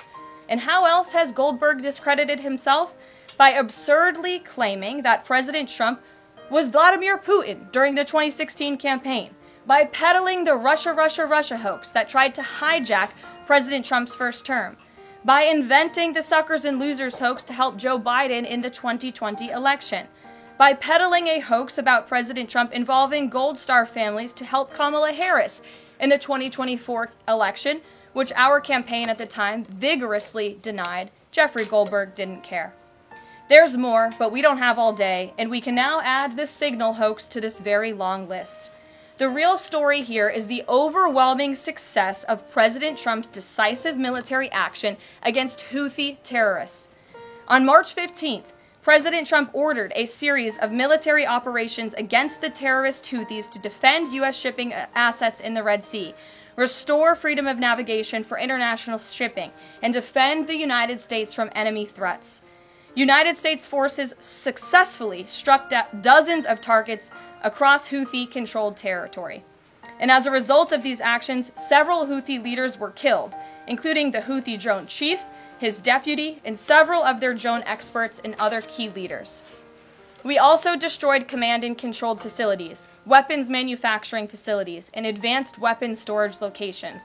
And how else has Goldberg discredited himself? By absurdly claiming that President Trump was Vladimir Putin during the 2016 campaign, by peddling the Russia hoax that tried to hijack President Trump's first term, by inventing the suckers and losers hoax to help Joe Biden in the 2020 election, by peddling a hoax about President Trump involving Gold Star families to help Kamala Harris in the 2024 election, which our campaign at the time vigorously denied. Jeffrey Goldberg didn't care. There's more, but we don't have all day, and we can now add this Signal hoax to this very long list. The real story here is the overwhelming success of President Trump's decisive military action against Houthi terrorists. On March 15th, President Trump ordered a series of military operations against the terrorist Houthis to defend U.S. shipping assets in the Red Sea, restore freedom of navigation for international shipping, and defend the United States from enemy threats. United States forces successfully struck dozens of targets across Houthi-controlled territory. And as a result of these actions, several Houthi leaders were killed, including the Houthi drone chief, his deputy, and several of their drone experts and other key leaders. We also destroyed command and controlled facilities, weapons manufacturing facilities, and advanced weapons storage locations.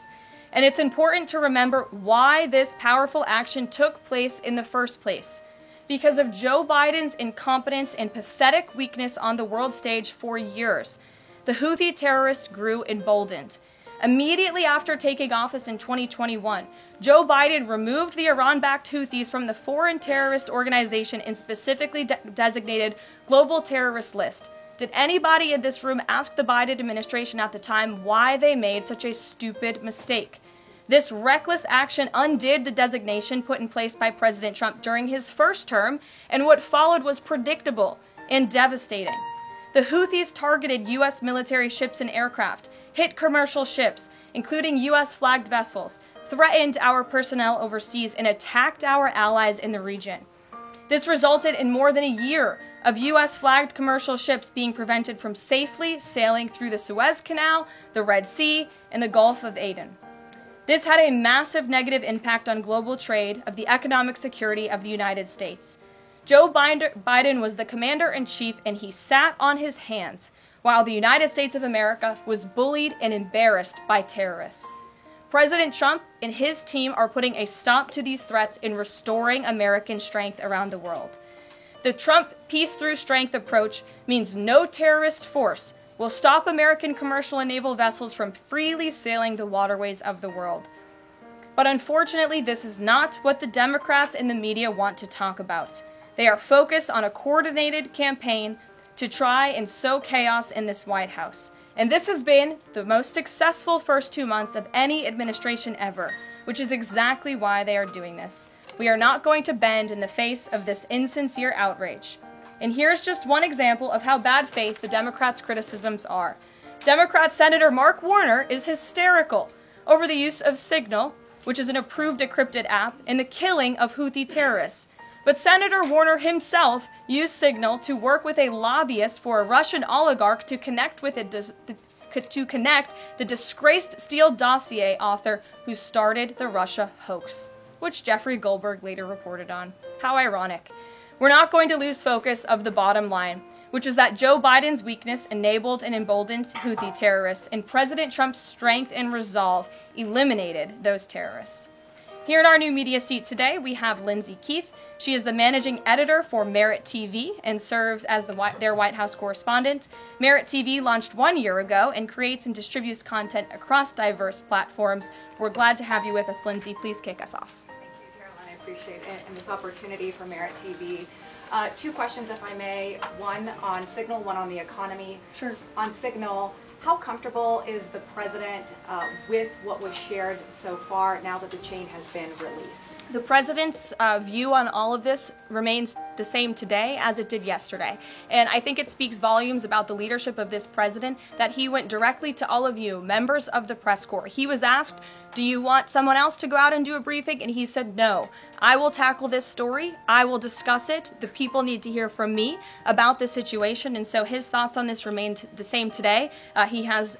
And it's important to remember why this powerful action took place in the first place. Because of Joe Biden's incompetence and pathetic weakness on the world stage for years, the Houthi terrorists grew emboldened. Immediately after taking office in 2021, Joe Biden removed the Iran-backed Houthis from the foreign terrorist organization and specifically designated global terrorist list. Did anybody in this room ask the Biden administration at the time why they made such a stupid mistake? This reckless action undid the designation put in place by President Trump during his first term, and what followed was predictable and devastating. The Houthis targeted U.S. military ships and aircraft, hit commercial ships, including U.S.-flagged vessels, threatened our personnel overseas, and attacked our allies in the region. This resulted in more than a year of U.S.-flagged commercial ships being prevented from safely sailing through the Suez Canal, the Red Sea, and the Gulf of Aden. This had a massive negative impact on global trade of the economic security of the United States. Joe Biden was the commander-in-chief, and he sat on his hands while the United States of America was bullied and embarrassed by terrorists. President Trump and his team are putting a stop to these threats and restoring American strength around the world. The Trump peace through strength approach means no terrorist force will stop American commercial and naval vessels from freely sailing the waterways of the world. But unfortunately, this is not what the Democrats and the media want to talk about. They are focused on a coordinated campaign to try and sow chaos in this White House. And this has been the most successful first 2 months of any administration ever, which is exactly why they are doing this. We are not going to bend in the face of this insincere outrage. And here's just one example of how bad faith the Democrats' criticisms are. Democrat Senator Mark Warner is hysterical over the use of Signal, which is an approved decrypted app, and the killing of Houthi terrorists. But Senator Warner himself used Signal to work with a lobbyist for a Russian oligarch to connect with the disgraced Steele dossier author who started the Russia hoax, which Jeffrey Goldberg later reported on. How ironic. We're not going to lose focus of the bottom line, which is that Joe Biden's weakness enabled and emboldened Houthi terrorists, and President Trump's strength and resolve eliminated those terrorists. Here in our new media seat today, we have Lindsay Keith. She is the managing editor for Merit TV and serves as their White House correspondent. Merit TV launched 1 year ago and creates and distributes content across diverse platforms. We're glad to have you with us, Lindsay. Please kick us off. Thank you, Caroline. I appreciate it and this opportunity for Merit TV. 2 questions, if I may. One on Signal, one on the economy. Sure. On Signal, how comfortable is the president with what was shared so far now that the chain has been released? The president's view on all of this remains the same today as it did yesterday. And I think it speaks volumes about the leadership of this president that he went directly to all of you, members of the press corps. He was asked, do you want someone else to go out and do a briefing? And he said, no, I will tackle this story. I will discuss it. The people need to hear from me about the situation. And so his thoughts on this remained the same today. He has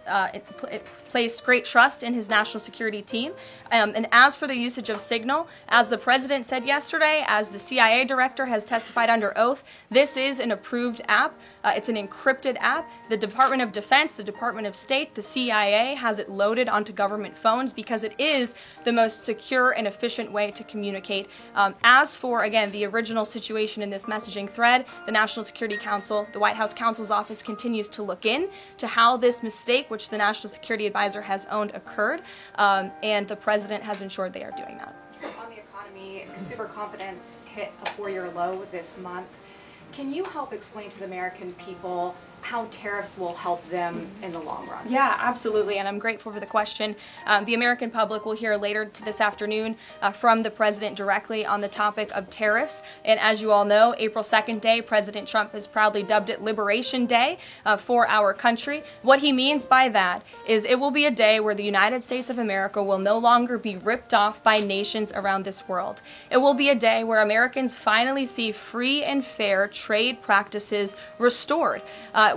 placed great trust in his national security team. And as for the usage of Signal, as the president said yesterday, as the CIA director has testified under oath, this is an approved app. It's an encrypted app. The Department of Defense, the Department of State, the CIA has it loaded onto government phones because it is the most secure and efficient way to communicate. As for, again, the original situation in this messaging thread, the National Security Council, the White House counsel's office continues to look in to how this mistake, which the National Security Advisor has owned, occurred, and the president has ensured they are doing that. On the economy, consumer confidence hit a 4-year low this month. Can you help explain to the American people how tariffs will help them in the long run. Yeah, absolutely, and I'm grateful for the question. The American public will hear later this afternoon from the president directly on the topic of tariffs. And as you all know, April 2nd day, President Trump has proudly dubbed it Liberation Day for our country. What he means by that is it will be a day where the United States of America will no longer be ripped off by nations around this world. It will be a day where Americans finally see free and fair trade practices restored.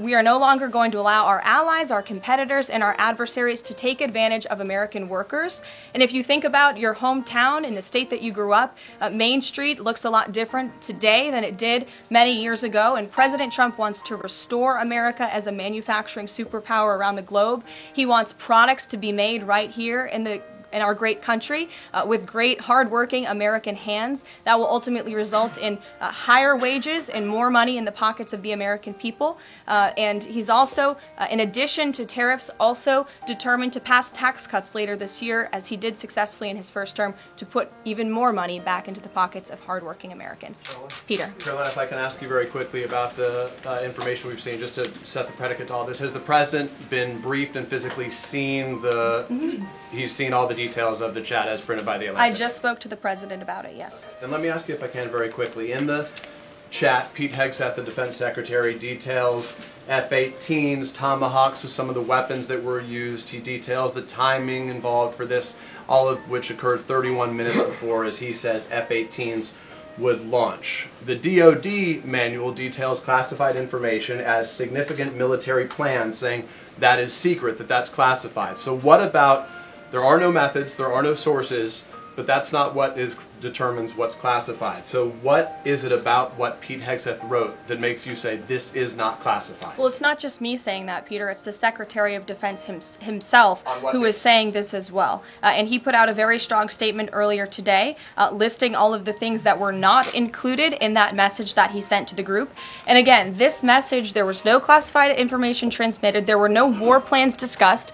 We are no longer going to allow our allies, our competitors, and our adversaries to take advantage of American workers. And if you think about your hometown in the state that you grew up, Main Street looks a lot different today than it did many years ago. And President Trump wants to restore America as a manufacturing superpower around the globe. He wants products to be made right here in our great country with great hardworking American hands that will ultimately result in higher wages and more money in the pockets of the American people. And he's also, in addition to tariffs, also determined to pass tax cuts later this year, as he did successfully in his first term, to put even more money back into the pockets of hardworking Americans. Peter. Caroline, if I can ask you very quickly about the information we've seen, just to set the predicate to all this. Has the president been briefed and physically seen he's seen all the details of the chat as printed by the Atlantic? I just spoke to the president about it, yes. Then let me ask you, if I can, very quickly. In the chat, Pete Hegseth, the defense secretary, details F-18s, Tomahawks, so some of the weapons that were used. He details the timing involved for this, all of which occurred 31 minutes before, as he says, F-18s would launch. The DoD manual details classified information as significant military plans, saying that is secret, that's classified. So what about, there are no methods, there are no sources, but that's not what determines what's classified. So what is it about what Pete Hegseth wrote that makes you say this is not classified? Well, it's not just me saying that, Peter. It's the Secretary of Defense himself who is saying this as well. And he put out a very strong statement earlier today listing all of the things that were not included in that message that he sent to the group. And again, this message, there was no classified information transmitted. There were no war plans discussed.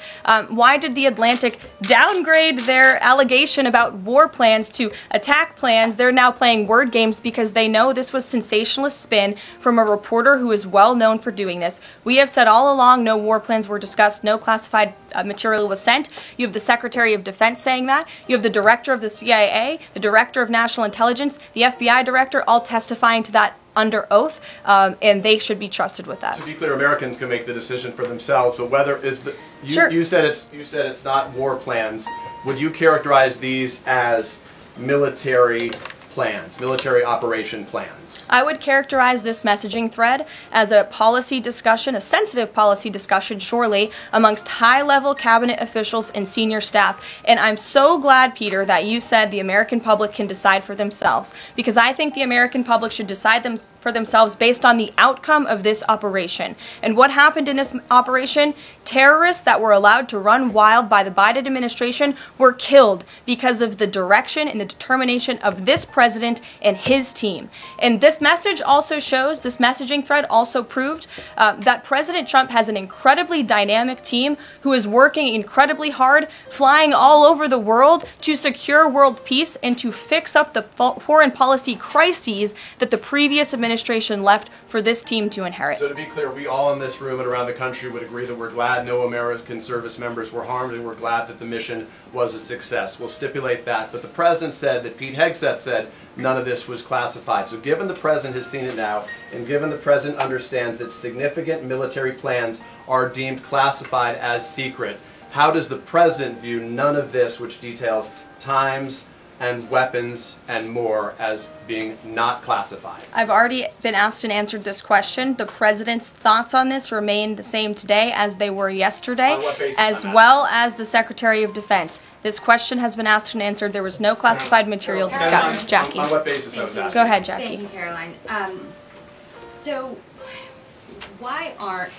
Why did the Atlantic downgrade their allegation about war plans to attack plans? They're now playing word games because they know this was sensationalist spin from a reporter who is well known for doing this. We have said all along no war plans were discussed, no classified material was sent. You have the Secretary of Defense saying that. You have the Director of the CIA, the Director of National Intelligence, the FBI Director, all testifying to that under oath, and they should be trusted with that. To be clear, Americans can make the decision for themselves, but whether is the Sure. you said it's not war plans. Would you characterize these as military plans, military operation plans? I would characterize this messaging thread as a policy discussion, a sensitive policy discussion, surely, amongst high-level cabinet officials and senior staff. And I'm so glad, Peter, that you said the American public can decide for themselves, because I think the American public should decide for themselves based on the outcome of this operation. And what happened in this operation? Terrorists that were allowed to run wild by the Biden administration were killed because of the direction and the determination of this president and his team. And this message also shows, this messaging thread also proved that President Trump has an incredibly dynamic team who is working incredibly hard, flying all over the world to secure world peace and to fix up the foreign policy crises that the previous administration left for this team to inherit. So to be clear, we all in this room and around the country would agree that we're glad no American service members were harmed, and we're glad that the mission was a success. We'll stipulate that. But the president said that Pete Hegseth said none of this was classified. So given the president has seen it now, and given the president understands that significant military plans are deemed classified as secret, how does the president view none of this, which details times and weapons and more, as being not classified? I've already been asked and answered this question. The president's thoughts on this remain the same today as they were yesterday, On what basis? as well as the Secretary of Defense. This question has been asked and answered. There was no classified material discussed. Jackie. On what basis I was asking? Go ahead, Jackie. Thank you, Caroline. So, why aren't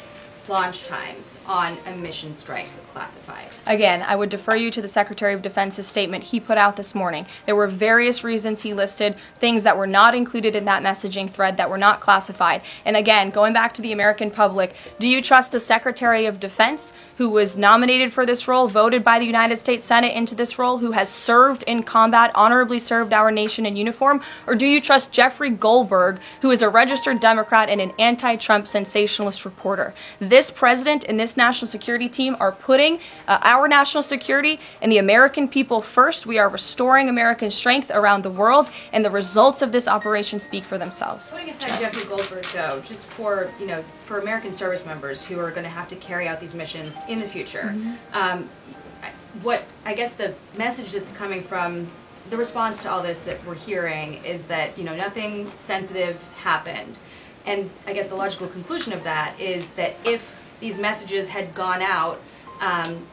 launch times on a mission strike classified? Again, I would defer you to the Secretary of Defense's statement he put out this morning. There were various reasons he listed, things that were not included in that messaging thread that were not classified. And again, going back to the American public, do you trust the Secretary of Defense, who was nominated for this role, voted by the United States Senate into this role, who has served in combat, honorably served our nation in uniform? Or do you trust Jeffrey Goldberg, who is a registered Democrat and an anti-Trump sensationalist reporter? This president and this national security team are putting our national security and the American people first. We are restoring American strength around the world, and the results of this operation speak for themselves. Putting aside Jeffrey Goldberg, though, just for, for American service members who are going to have to carry out these missions in the future, what I guess the message that's coming from the response to all this that we're hearing is that, nothing sensitive happened. And I guess the logical conclusion of that is that if these messages had gone out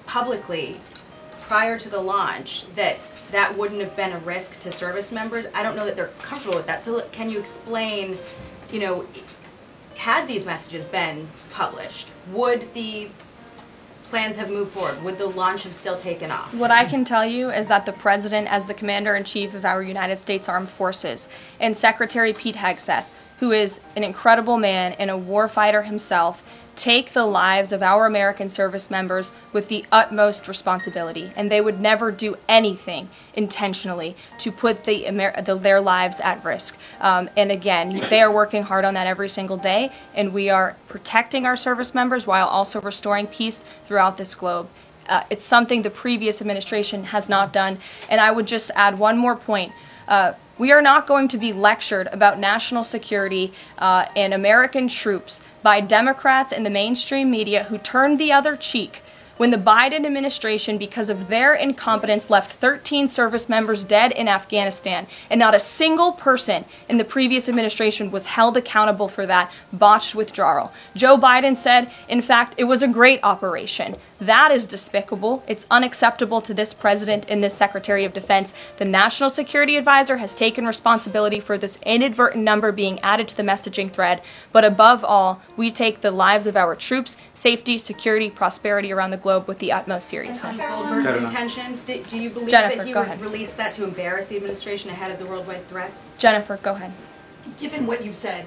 publicly prior to the launch, that wouldn't have been a risk to service members. I don't know that they're comfortable with that. So can you explain, had these messages been published, would the plans have moved forward? Would the launch have still taken off? What I can tell you is that the President, as the Commander-in-Chief of our United States Armed Forces, and Secretary Pete Hegseth, who is an incredible man and a warfighter himself, take the lives of our American service members with the utmost responsibility, and they would never do anything intentionally to put their lives at risk. And again, they are working hard on that every single day, and we are protecting our service members while also restoring peace throughout this globe. It's something the previous administration has not done. And I would just add one more point. We are not going to be lectured about national security and American troops by Democrats and the mainstream media who turned the other cheek when the Biden administration, because of their incompetence, left 13 service members dead in Afghanistan, and not a single person in the previous administration was held accountable for that botched withdrawal. Joe Biden said, in fact, it was a great operation. That is despicable. It's unacceptable to this president and this Secretary of Defense. The National Security Advisor has taken responsibility for this inadvertent number being added to the messaging thread. But above all, we take the lives of our troops, safety, security, prosperity around the globe with the utmost seriousness. Goldberg's intentions, do you believe Jennifer, that he would release that to embarrass the administration ahead of the worldwide threats? Jennifer, go ahead. Given what you've said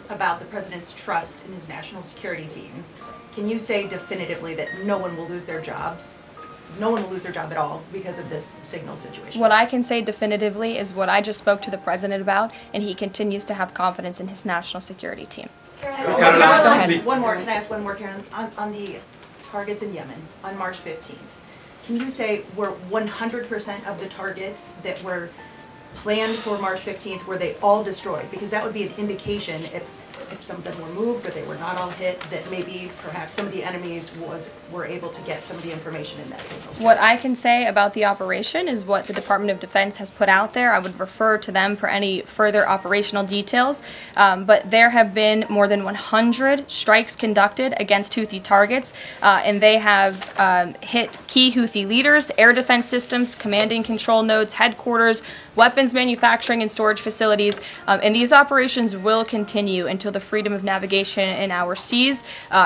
about the president's trust in his national security team, can you say definitively that no one will lose their jobs? No one will lose their job at all because of this signal situation? What I can say definitively is what I just spoke to the president about, and he continues to have confidence in his national security team. One more. Can I ask one more, Karen? On the targets in Yemen on March 15th, can you say were 100% of the targets that were planned for March 15th, were they all destroyed? Because that would be an indication if some of them were moved or they were not all hit, that maybe perhaps some of the enemies were able to get some of the information in that signal. What I can say about the operation is what the Department of Defense has put out there. I would refer to them for any further operational details. But there have been more than 100 strikes conducted against Houthi targets, and they have hit key Houthi leaders, air defense systems, command and control nodes, headquarters, weapons manufacturing and storage facilities, and these operations will continue until the freedom of navigation in our seas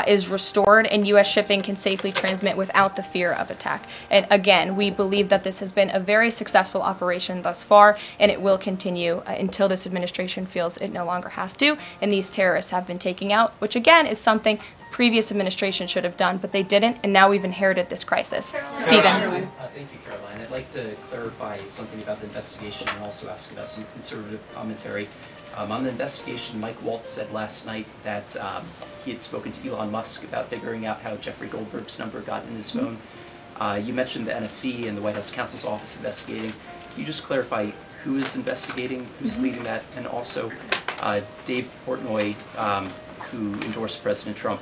is restored and U.S. shipping can safely transmit without the fear of attack. And again, we believe that this has been a very successful operation thus far, and it will continue until this administration feels it no longer has to, and these terrorists have been taken out, which again is something the previous administration should have done, but they didn't, and now we've inherited this crisis. Stephen. Thank you, Caroline. I'd like to clarify something about the investigation and also ask about some conservative commentary. On the investigation, Mike Waltz said last night that he had spoken to Elon Musk about figuring out how Jeffrey Goldberg's number got in his phone. You mentioned the NSC and the White House counsel's office investigating. Can you just clarify who is investigating, who's leading that, and also Dave Portnoy, who endorsed President Trump,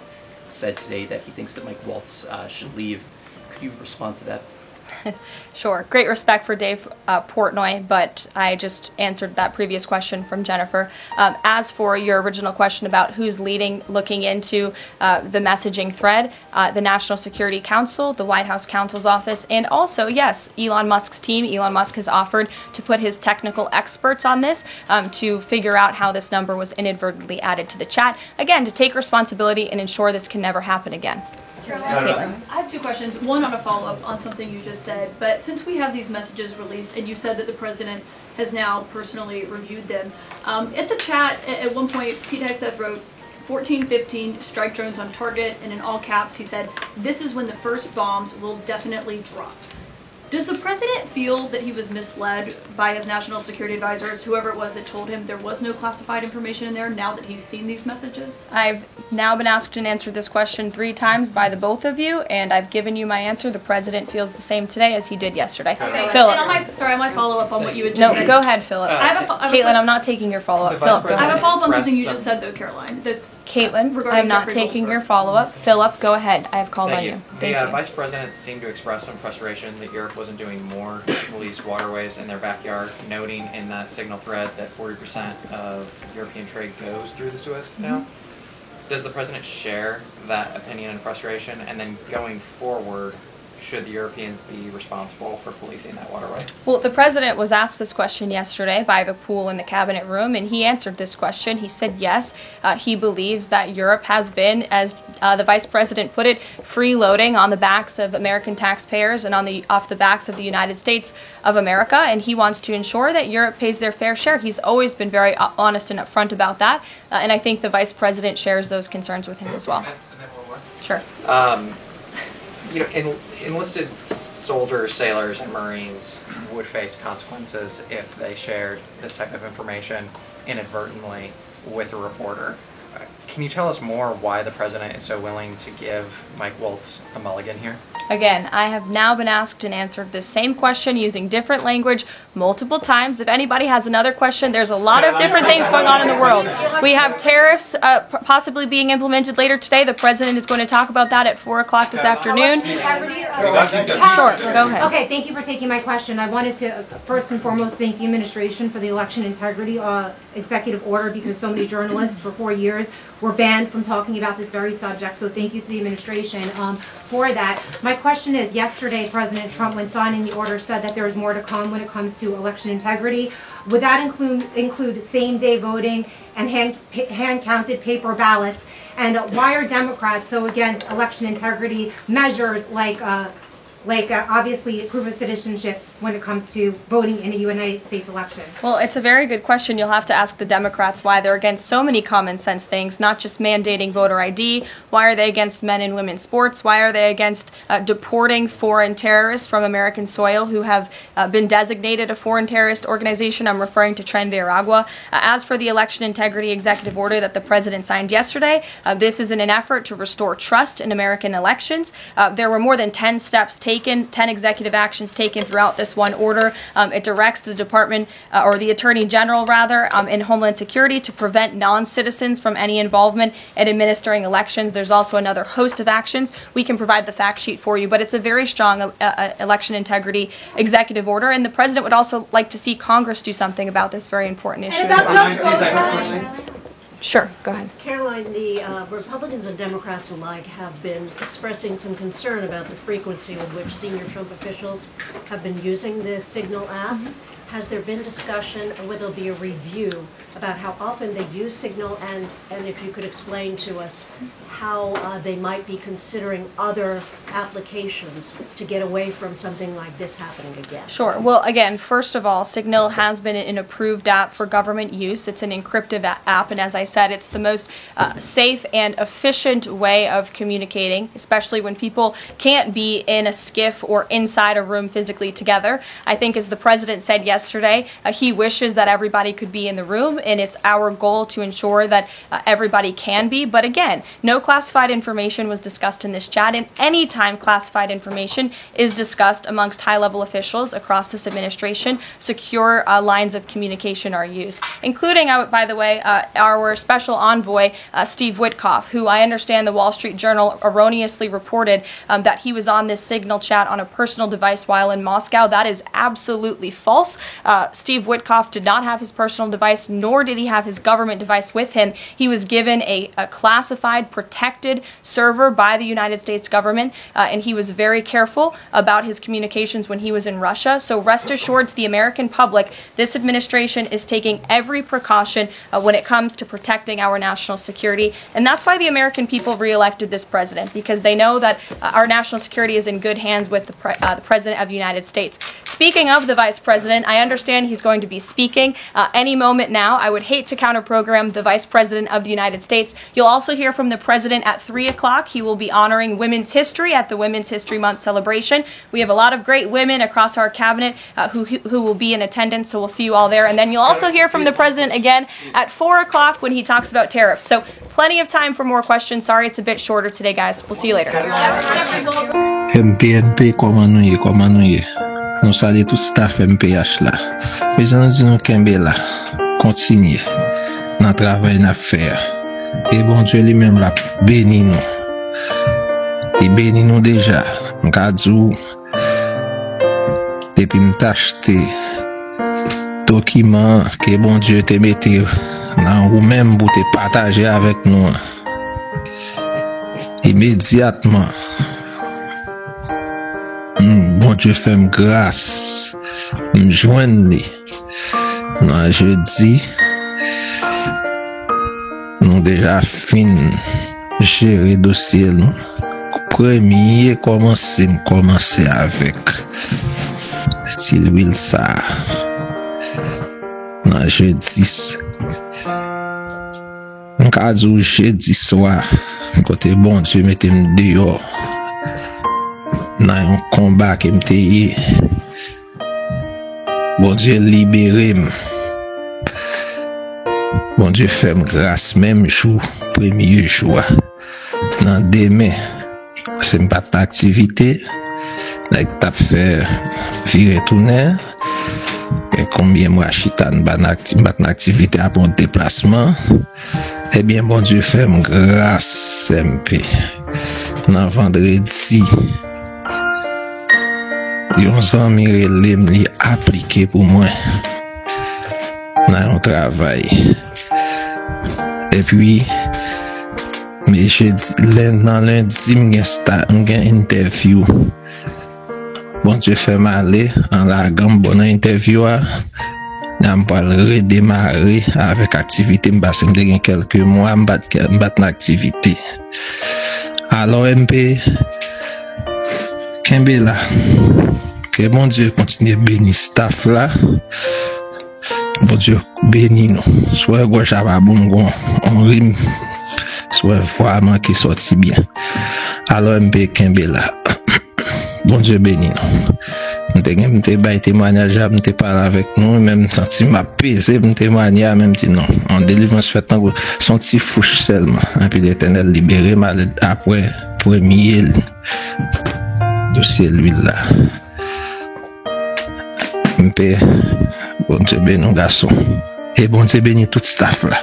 said today that he thinks that Mike Waltz should leave. Could you respond to that? Sure. Great respect for Dave Portnoy, but I just answered that previous question from Jennifer. As for your original question about who's looking into the messaging thread, the National Security Council, the White House counsel's office, and also, yes, Elon Musk's team. Elon Musk has offered to put his technical experts on this to figure out how this number was inadvertently added to the chat. Again, to take responsibility and ensure this can never happen again. Caitlin. I have two questions. One on a follow-up on something you just said. But since we have these messages released, and you said that the president has now personally reviewed them, at the chat at one point, Pete Hegseth wrote 1415 strike drones on target, and in all caps he said, "This is when the first bombs will definitely drop." Does the president feel that he was misled by his national security advisors, whoever it was that told him there was no classified information in there, now that he's seen these messages? I've now been asked and answered this question 3 times by the both of you, and I've given you my answer. The president feels the same today as he did yesterday. Okay. Philip. I might follow up on what you had just said. No, go ahead, Philip. Caitlin, I'm not taking your follow-up. Philip, go I have ahead. a follow-up on something you just said, though, Caroline. That's Caitlin, regarding I'm not Jeffrey taking Goldsworth. your follow-up. Philip, go ahead. I have called on you. Thank The you. Vice President seemed to express some frustration that Europe wasn't doing more to police waterways in their backyard, noting in that signal thread that 40% of European trade goes through the Suez Canal. Does the President share that opinion and frustration? And then going forward, should the Europeans be responsible for policing that waterway? Well, the president was asked this question yesterday by the pool in the cabinet room, and he answered this question. He said yes, he believes that Europe has been, as the vice president put it, freeloading on the backs of American taxpayers and off the backs of the United States of America, and he wants to ensure that Europe pays their fair share. He's always been very honest and upfront about that, and I think the vice president shares those concerns with him as well. And then one more. Sure. Enlisted soldiers, sailors, and Marines would face consequences if they shared this type of information inadvertently with a reporter. Can you tell us more why the president is so willing to give Mike Waltz a mulligan here? Again, I have now been asked and answered this same question using different language multiple times. If anybody has another question, there's a lot of different things going on in the world. We have tariffs possibly being implemented later today. The president is going to talk about that at 4 o'clock this afternoon. Sure, go ahead. Okay, thank you for taking my question. I wanted to first and foremost thank the administration for the election integrity executive order, because so many journalists for 4 years were banned from talking about this very subject. So thank you to the administration for that. My question is, yesterday President Trump, when signing the order, said that there is more to come when it comes to election integrity. Would that include same-day voting and hand-counted paper ballots? And why are Democrats so against election integrity measures like obviously proof of citizenship when it comes to voting in a United States election? Well, it's a very good question. You'll have to ask the Democrats why they're against so many common sense things, not just mandating voter ID. Why are they against men and women's sports? Why are they against deporting foreign terrorists from American soil who have been designated a foreign terrorist organization? I'm referring to Tren de Aragua. As for the election integrity executive order that the president signed yesterday, this is in an effort to restore trust in American elections. There were more than 10 steps taken, 10 executive actions taken throughout this one order. It directs the department, or the attorney general rather, in Homeland Security to prevent non-citizens from any involvement in administering elections. There's also another host of actions. We can provide the fact sheet for you, but it's a very strong election integrity executive order, and the president would also like to see Congress do something about this very important issue. Sure, go ahead. Caroline, the Republicans and Democrats alike have been expressing some concern about the frequency with which senior Trump officials have been using the Signal app. Has there been discussion, or will there be a review about how often they use Signal, and if you could explain to us how they might be considering other applications to get away from something like this happening again? Sure. Well, again, first of all, Signal has been an approved app for government use. It's an encrypted app, and as I said, it's the most safe and efficient way of communicating, especially when people can't be in a skiff or inside a room physically together. I think, as the president said yesterday, yesterday. He wishes that everybody could be in the room, and it's our goal to ensure that everybody can be. But again, no classified information was discussed in this chat, and any time classified information is discussed amongst high-level officials across this administration, secure lines of communication are used, including, by the way, our special envoy, Steve Witkoff, who I understand the Wall Street Journal erroneously reported that he was on this Signal chat on a personal device while in Moscow. That is absolutely false. Steve Witkoff did not have his personal device, nor did he have his government device with him. He was given a classified, protected server by the United States government, and he was very careful about his communications when he was in Russia. So rest assured to the American public, this administration is taking every precaution when it comes to protecting our national security. And that's why the American people reelected this president, because they know that our national security is in good hands with the President of the United States. Speaking of the Vice President, I understand he's going to be speaking any moment now. I would hate to counter-program the Vice President of the United States. You'll also hear from the President at 3 o'clock. He will be honoring Women's History at the Women's History Month celebration. We have a lot of great women across our cabinet who will be in attendance, so we'll see you all there. And then you'll also hear from the President again at 4 o'clock when he talks about tariffs. So plenty of time for more questions. Sorry it's a bit shorter today, guys. We'll see you later. MPNP, comment nous y? Nous saluons tout staff MPH là. Président nous Kembe là, continue dans le travail n'a faire. Et bon Dieu lui-même l'a béni nous. Il béni nous déjà. M'kadou depuis m't'acheter document que bon Dieu te mette dans ou même pour te partager avec nous. Immédiatement. Bon Dieu fait grâce, me joindre non jeudi, nous déjà fin gérer dossier nous. Premier commencer avec Sylvie ça. Non jeudi. En cas où jeudi soir, côté bon Dieu mettez-moi dehors. Dans un combat qui m'était bon Dieu libéré. Bon Dieu fait grâce même jour, premier jour. Dans demain, c'est pas d'activité. Là, t'as fait virer tourner. Et combien moi chitan ban activité à bon déplacement. Eh bien, bon Dieu fait grâce MP. Dans vendredi, yon ami relèm li appliqué pour moi dans un travail. Et puis mais lundi m'gen interview. Bon Dieu fait m'aller en la gamme bonne interview a n'a pas redémarrer avec activité m'passe m'te quelques mois m'bat activité. Alors MP Kembe là. Que bon Dieu continue à bénir staff là. Bon Dieu bénit nous. Soit gauche à bon on rime. Soit vraiment qui sorti bien. Alors MP Kembe là. Bon Dieu bénit nous. M'te bail témoignage, m'te parler avec nous, même senti m'a pesé, m'te témoigner, même dit non. En délivrance fait son petit fouche seulement. Et puis l'Éternel libéré mal après premier dossier l'huile là. M'pe bon Dieu béni nos garçons et bon Dieu béni tout staff là.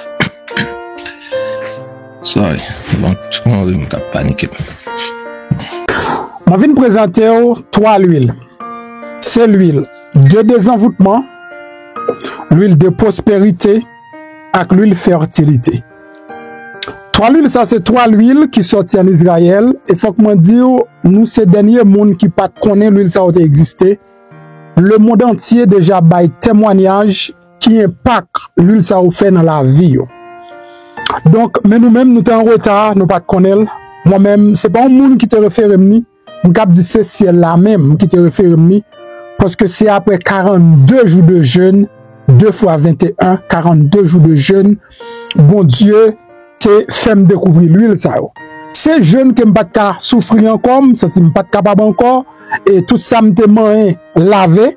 Sorry, bon on rim ka paniquer. Je viens présenter 3 l'huile. C'est l'huile de désenvoûtement, l'huile de prospérité et l'huile fertilité. 3 l'huile, ça c'est 3 l'huile qui sortent en Israël. Et faut que moi dire, nous ces derniers monde qui pas connaît l'huile ça a existé. Le monde entier déjà bail témoignage qui impacte l'huile ça a fait dans la vie. Donc, mais nous-mêmes nous sommes en retard, nous pas connaître. Moi-même, c'est pas un monde qui te réfère ni, nous cap dit c'est ciel là même qui te réfère ni parce que c'est après 42 jours de jeûne, 2 fois 21, 42 jours de jeûne, bon Dieu te fait me découvrir l'huile ça. C'est jeune que m'pas ta souffrir encore, ça m'pas capable encore et tout ça me te laver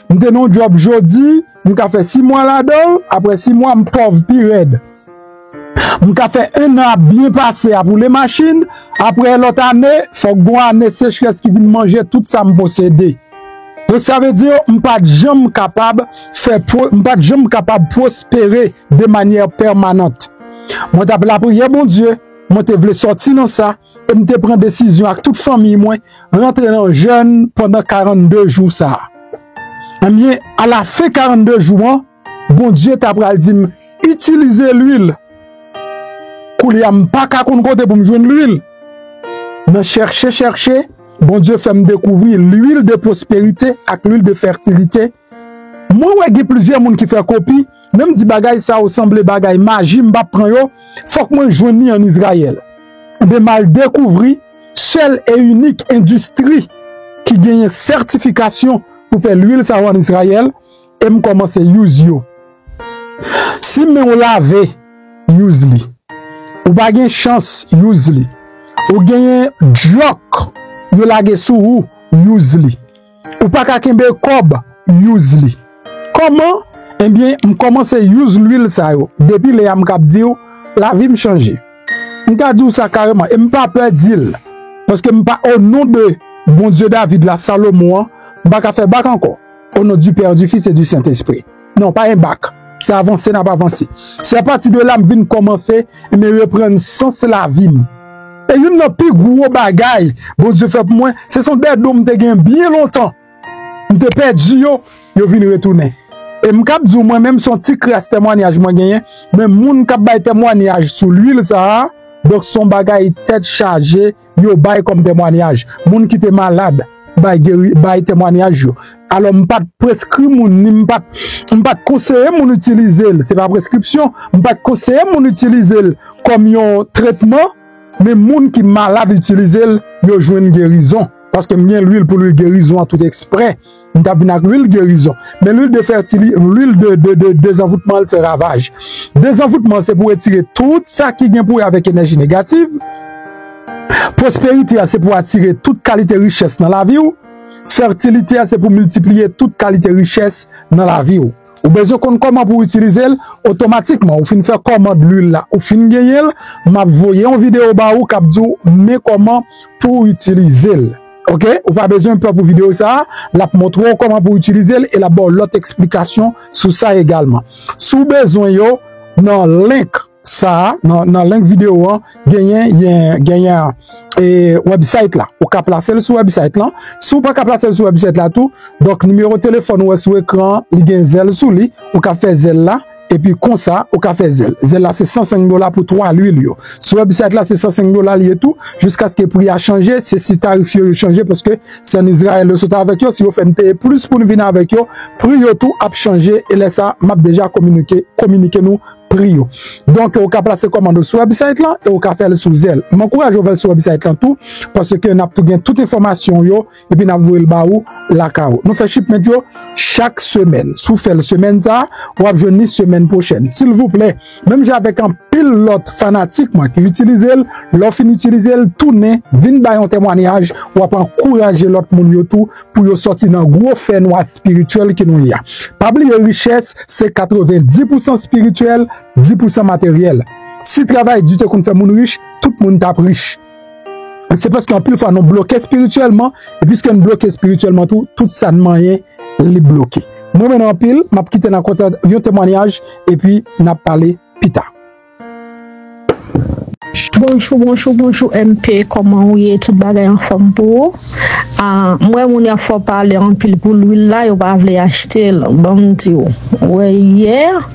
m'te non job jodi, m'ka fait 6 mois là-dedans, après 6 mois m'pauvre pi raide. M'ka fait 1 an bien passé pour les machines, après l'autre année, faut gon année sécheresse qui vient manger tout ça m'posséder. Donc ça veut dire m'pas jamais capable prospérer de manière permanente. Moi t'ai la prière bon Dieu, moi t'ai voulu sortir dans ça et m'te prendre décision avec toute famille moi rentrer dans jeûne pendant 42 jours ça. Eh bien à la fin 42 jours, bon Dieu t'a pral dit utiliser l'huile. Koulia m'pas ka kon côté pour me joindre l'huile. Me chercher, bon Dieu fait me découvrir l'huile de prospérité avec l'huile de fertilité. Moi ouais il y a plusieurs monde qui fait copie. Même si bagay ça ressemble bagay magie m'pa prend yo, faut que moi joindre en Israël. De mal découvrir seule et unique industrie qui gagne certification pour faire l'huile ça en Israël et me commencer use yo. Si me on lave use li. Ou pas gagne chance use li. Ou gagne joke yo lage sou use li. Ou pas ka kembe kob use li. Comment? Eh bien, je commence à utiliser l'huile ça yo. Depuis les am k'ap di yo, la vie me change. M'ka di ça carrément et m'pa peur dire parce que m'pa au nom de bon Dieu David la Salomon, m'pa ka faire bac encore. Au nom du Père, du Fils et du Saint-Esprit. Non, pas un bac. C'est avancé, n'a pas avancé. C'est à partir de là m'vin commencer et me reprendre sens la vie. Et une n'a plus gros bagay, bon Dieu fait pour moi, ce sont des dômes te gen bien longtemps. M'te perdu yo vin retourner. Et m'kap di moi-même son petit crasse témoignage moi gagné, mais moun k'ap bay témoignage sur l'huile ça, donc son bagay tête chargée, yo bay comme témoignage. Moun qui te malade, bay témoignage yo. Alors m'pas prescrit moun ni m'pas conseiller moun utiliser, c'est pas prescription, m'pas conseiller moun utiliser comme un traitement, mais moun qui malade utiliser yo joine guérison parce que bien l'huile pour lui guérison à tout exprès. Nous avons l'huile guérison. Mais l'huile de fertilité, l'huile de désenvoûtement, elle fait ravage. Désenvoûtement, c'est pour retirer tout ça qui vient pour avec énergie négative. Prospérité, c'est pour attirer toute qualité richesse dans la vie. Fertilité, c'est pour multiplier toute qualité richesse dans la vie. Ou besoin qu'on comment pour utiliser automatiquement. Ou fin faire commande l'huile là. Ou fin gagner, m'a voyé en vidéo ba ou k'ap di mais comment pour utiliser. OK, ou pas besoin de pour vidéo ça, la montre comment pour utiliser et la bonne l'autre explication sur ça également. Sous besoin yo dans link ça, dans link vidéo gagner et website là, ou ka placer sur website là. Si ou pas ka placer sur website là tout, donc numéro de téléphone ou sur écran, li gen zel sous li, ou ka faire zel là. Et puis, comme ça, au café Zel. Zel là, c'est $105 pour 3 l'huile. Sur le website là, c'est $105 lié tout. Jusqu'à ce que le prix a changé. C'est si tarif a changé parce que c'est en Israël, le saut avec eux. Si vous faites payer plus pour nous venir avec eux, prix tout a changé. Et là, ça m'a déjà communiqué nous prix. Donc, au cas placer commande sur le website là, et au cas faire sous Zel. M'encourage à faire sur le website là tout, parce que nous avons toute information yo, et puis nous avons le baou, la cao. Nous faisons shipment yo chaque semaine. Sous fait la semaine ça, ou abjoni semaine prochaine. S'il vous plaît, même j'ai avec un pilote fanatique, moi, qui utilise l'offre utiliser tourner, vin bay un témoignage, ou après encourager l'autre monde yo tout, pour yo sortir dans gros fait noir spirituel qui nous y a. Pas oublier richesse, c'est 90% spirituel, 10% matériel. Si travail du temps qu'on fait moun riche, tout le monde tape riche. C'est parce qu'en plus fois nous bloqué spirituellement, et puisqu'on bloqué spirituellement tout ça ne moyen les bloquer. Moi maintenant en pile, m'a quitté dans côté un témoignage et puis n'a parlé pita. Bonjour MP, comment vous êtes tout bagay en forme pour moi mon a faut parler en pile pour l'huile là, yo pas vle acheter bon dit ouais hier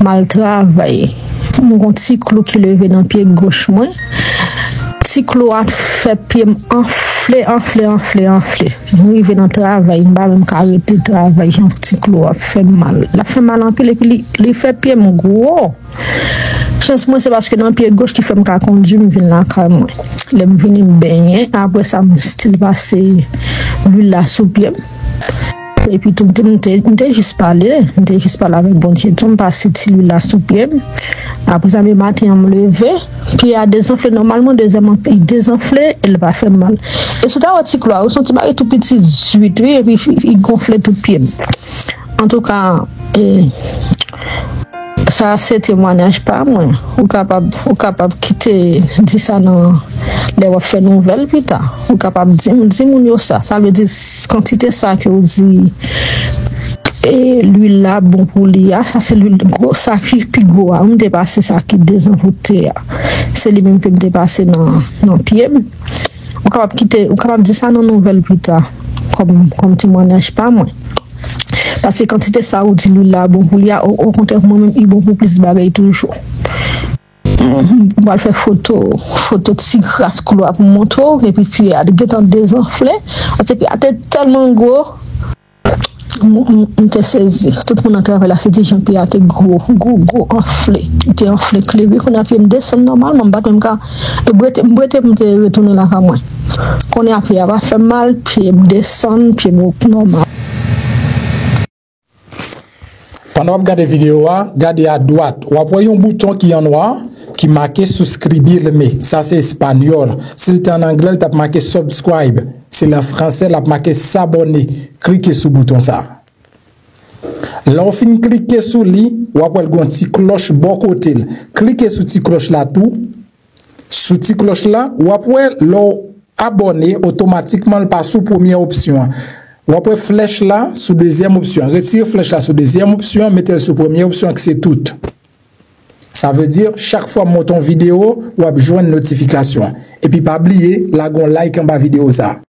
mal travaillé. Mon petit clou qui levé dans pied gauche moi. Petit clou a fait pied enflé. Arrivé dans le travail, je ne vais pas arrêter de travailler. Un petit clou a fait mal. Il a fait mal en pile et puis il fait pied mon gros. Chance moi c'est parce que dans le pied gauche qui fait me conduire, je viens là quand moi. Je viens me baigner. Après ça, je style passer l'huile là sous pied. Et puis tout m'était juste parlé avec bon Dieu, tout me passe l'huile là sous pied. Après ça, le matin, on me levé, puis il y a des enflés, normalement, il désenflé, il va faire mal. Et c'est un petit clois, on sentit tout petit 18, et puis il gonflait tout pied. En tout cas, ça c'est témoignage pas moi. Ou capable quitter dire ça dans les faire nouvelle plus tard. Ou capable dire mon ça. Ça veut dire quantité ça que vous dit et l'huile là bon pour l'IA, ça c'est l'huile gros ça qui puis gros, on dépasse ça qui désenvoûté. C'est lui même que me dépasser dans pied. Ou capable dire ça dans nouvelle plus tard comme témoignage pas moi. Parce que quand c'était ça, ou dit là, bon, il y a au contraire, moi-même, il y a beaucoup plus de bagailles toujours. On va faire photo de si grasse couloir pour montrer, et puis il y a des gens désenflés, et puis il y a tellement gros, on te saisit. Tout le monde a travaillé là, c'était gens qui étaient gros enflés. Ils étaient enflés, clés, qu'on a pu me descendre normalement, je me suis retourner là à moi. Qu'on a fait, va faire mal, puis me descendre, puis me normal. Pendant que vous regardez la vidéo, regardez à droite, vous voyez un bouton qui est en noir qui marque souscrire, mais ça c'est espagnol. Si c'est en anglais, tu as marqué subscribe. Si c'est en français, tu as marqué s'abonner. Cliquez sur le bouton ça. Là, on finit de cliquer sur lui, vous voyez une petite cloche bon côté. Cliquez sur cette cloche là tout. Sur cette cloche là, vous voyez l'abonner automatiquement le passe sous première option. Ou après flèche là sous deuxième option. Retirez flèche là sous deuxième option, mettez sur première option que c'est tout. Ça veut dire chaque fois monter une vidéo, ou avez une notification. Et puis pas oublier, là, like en bas vidéo ça.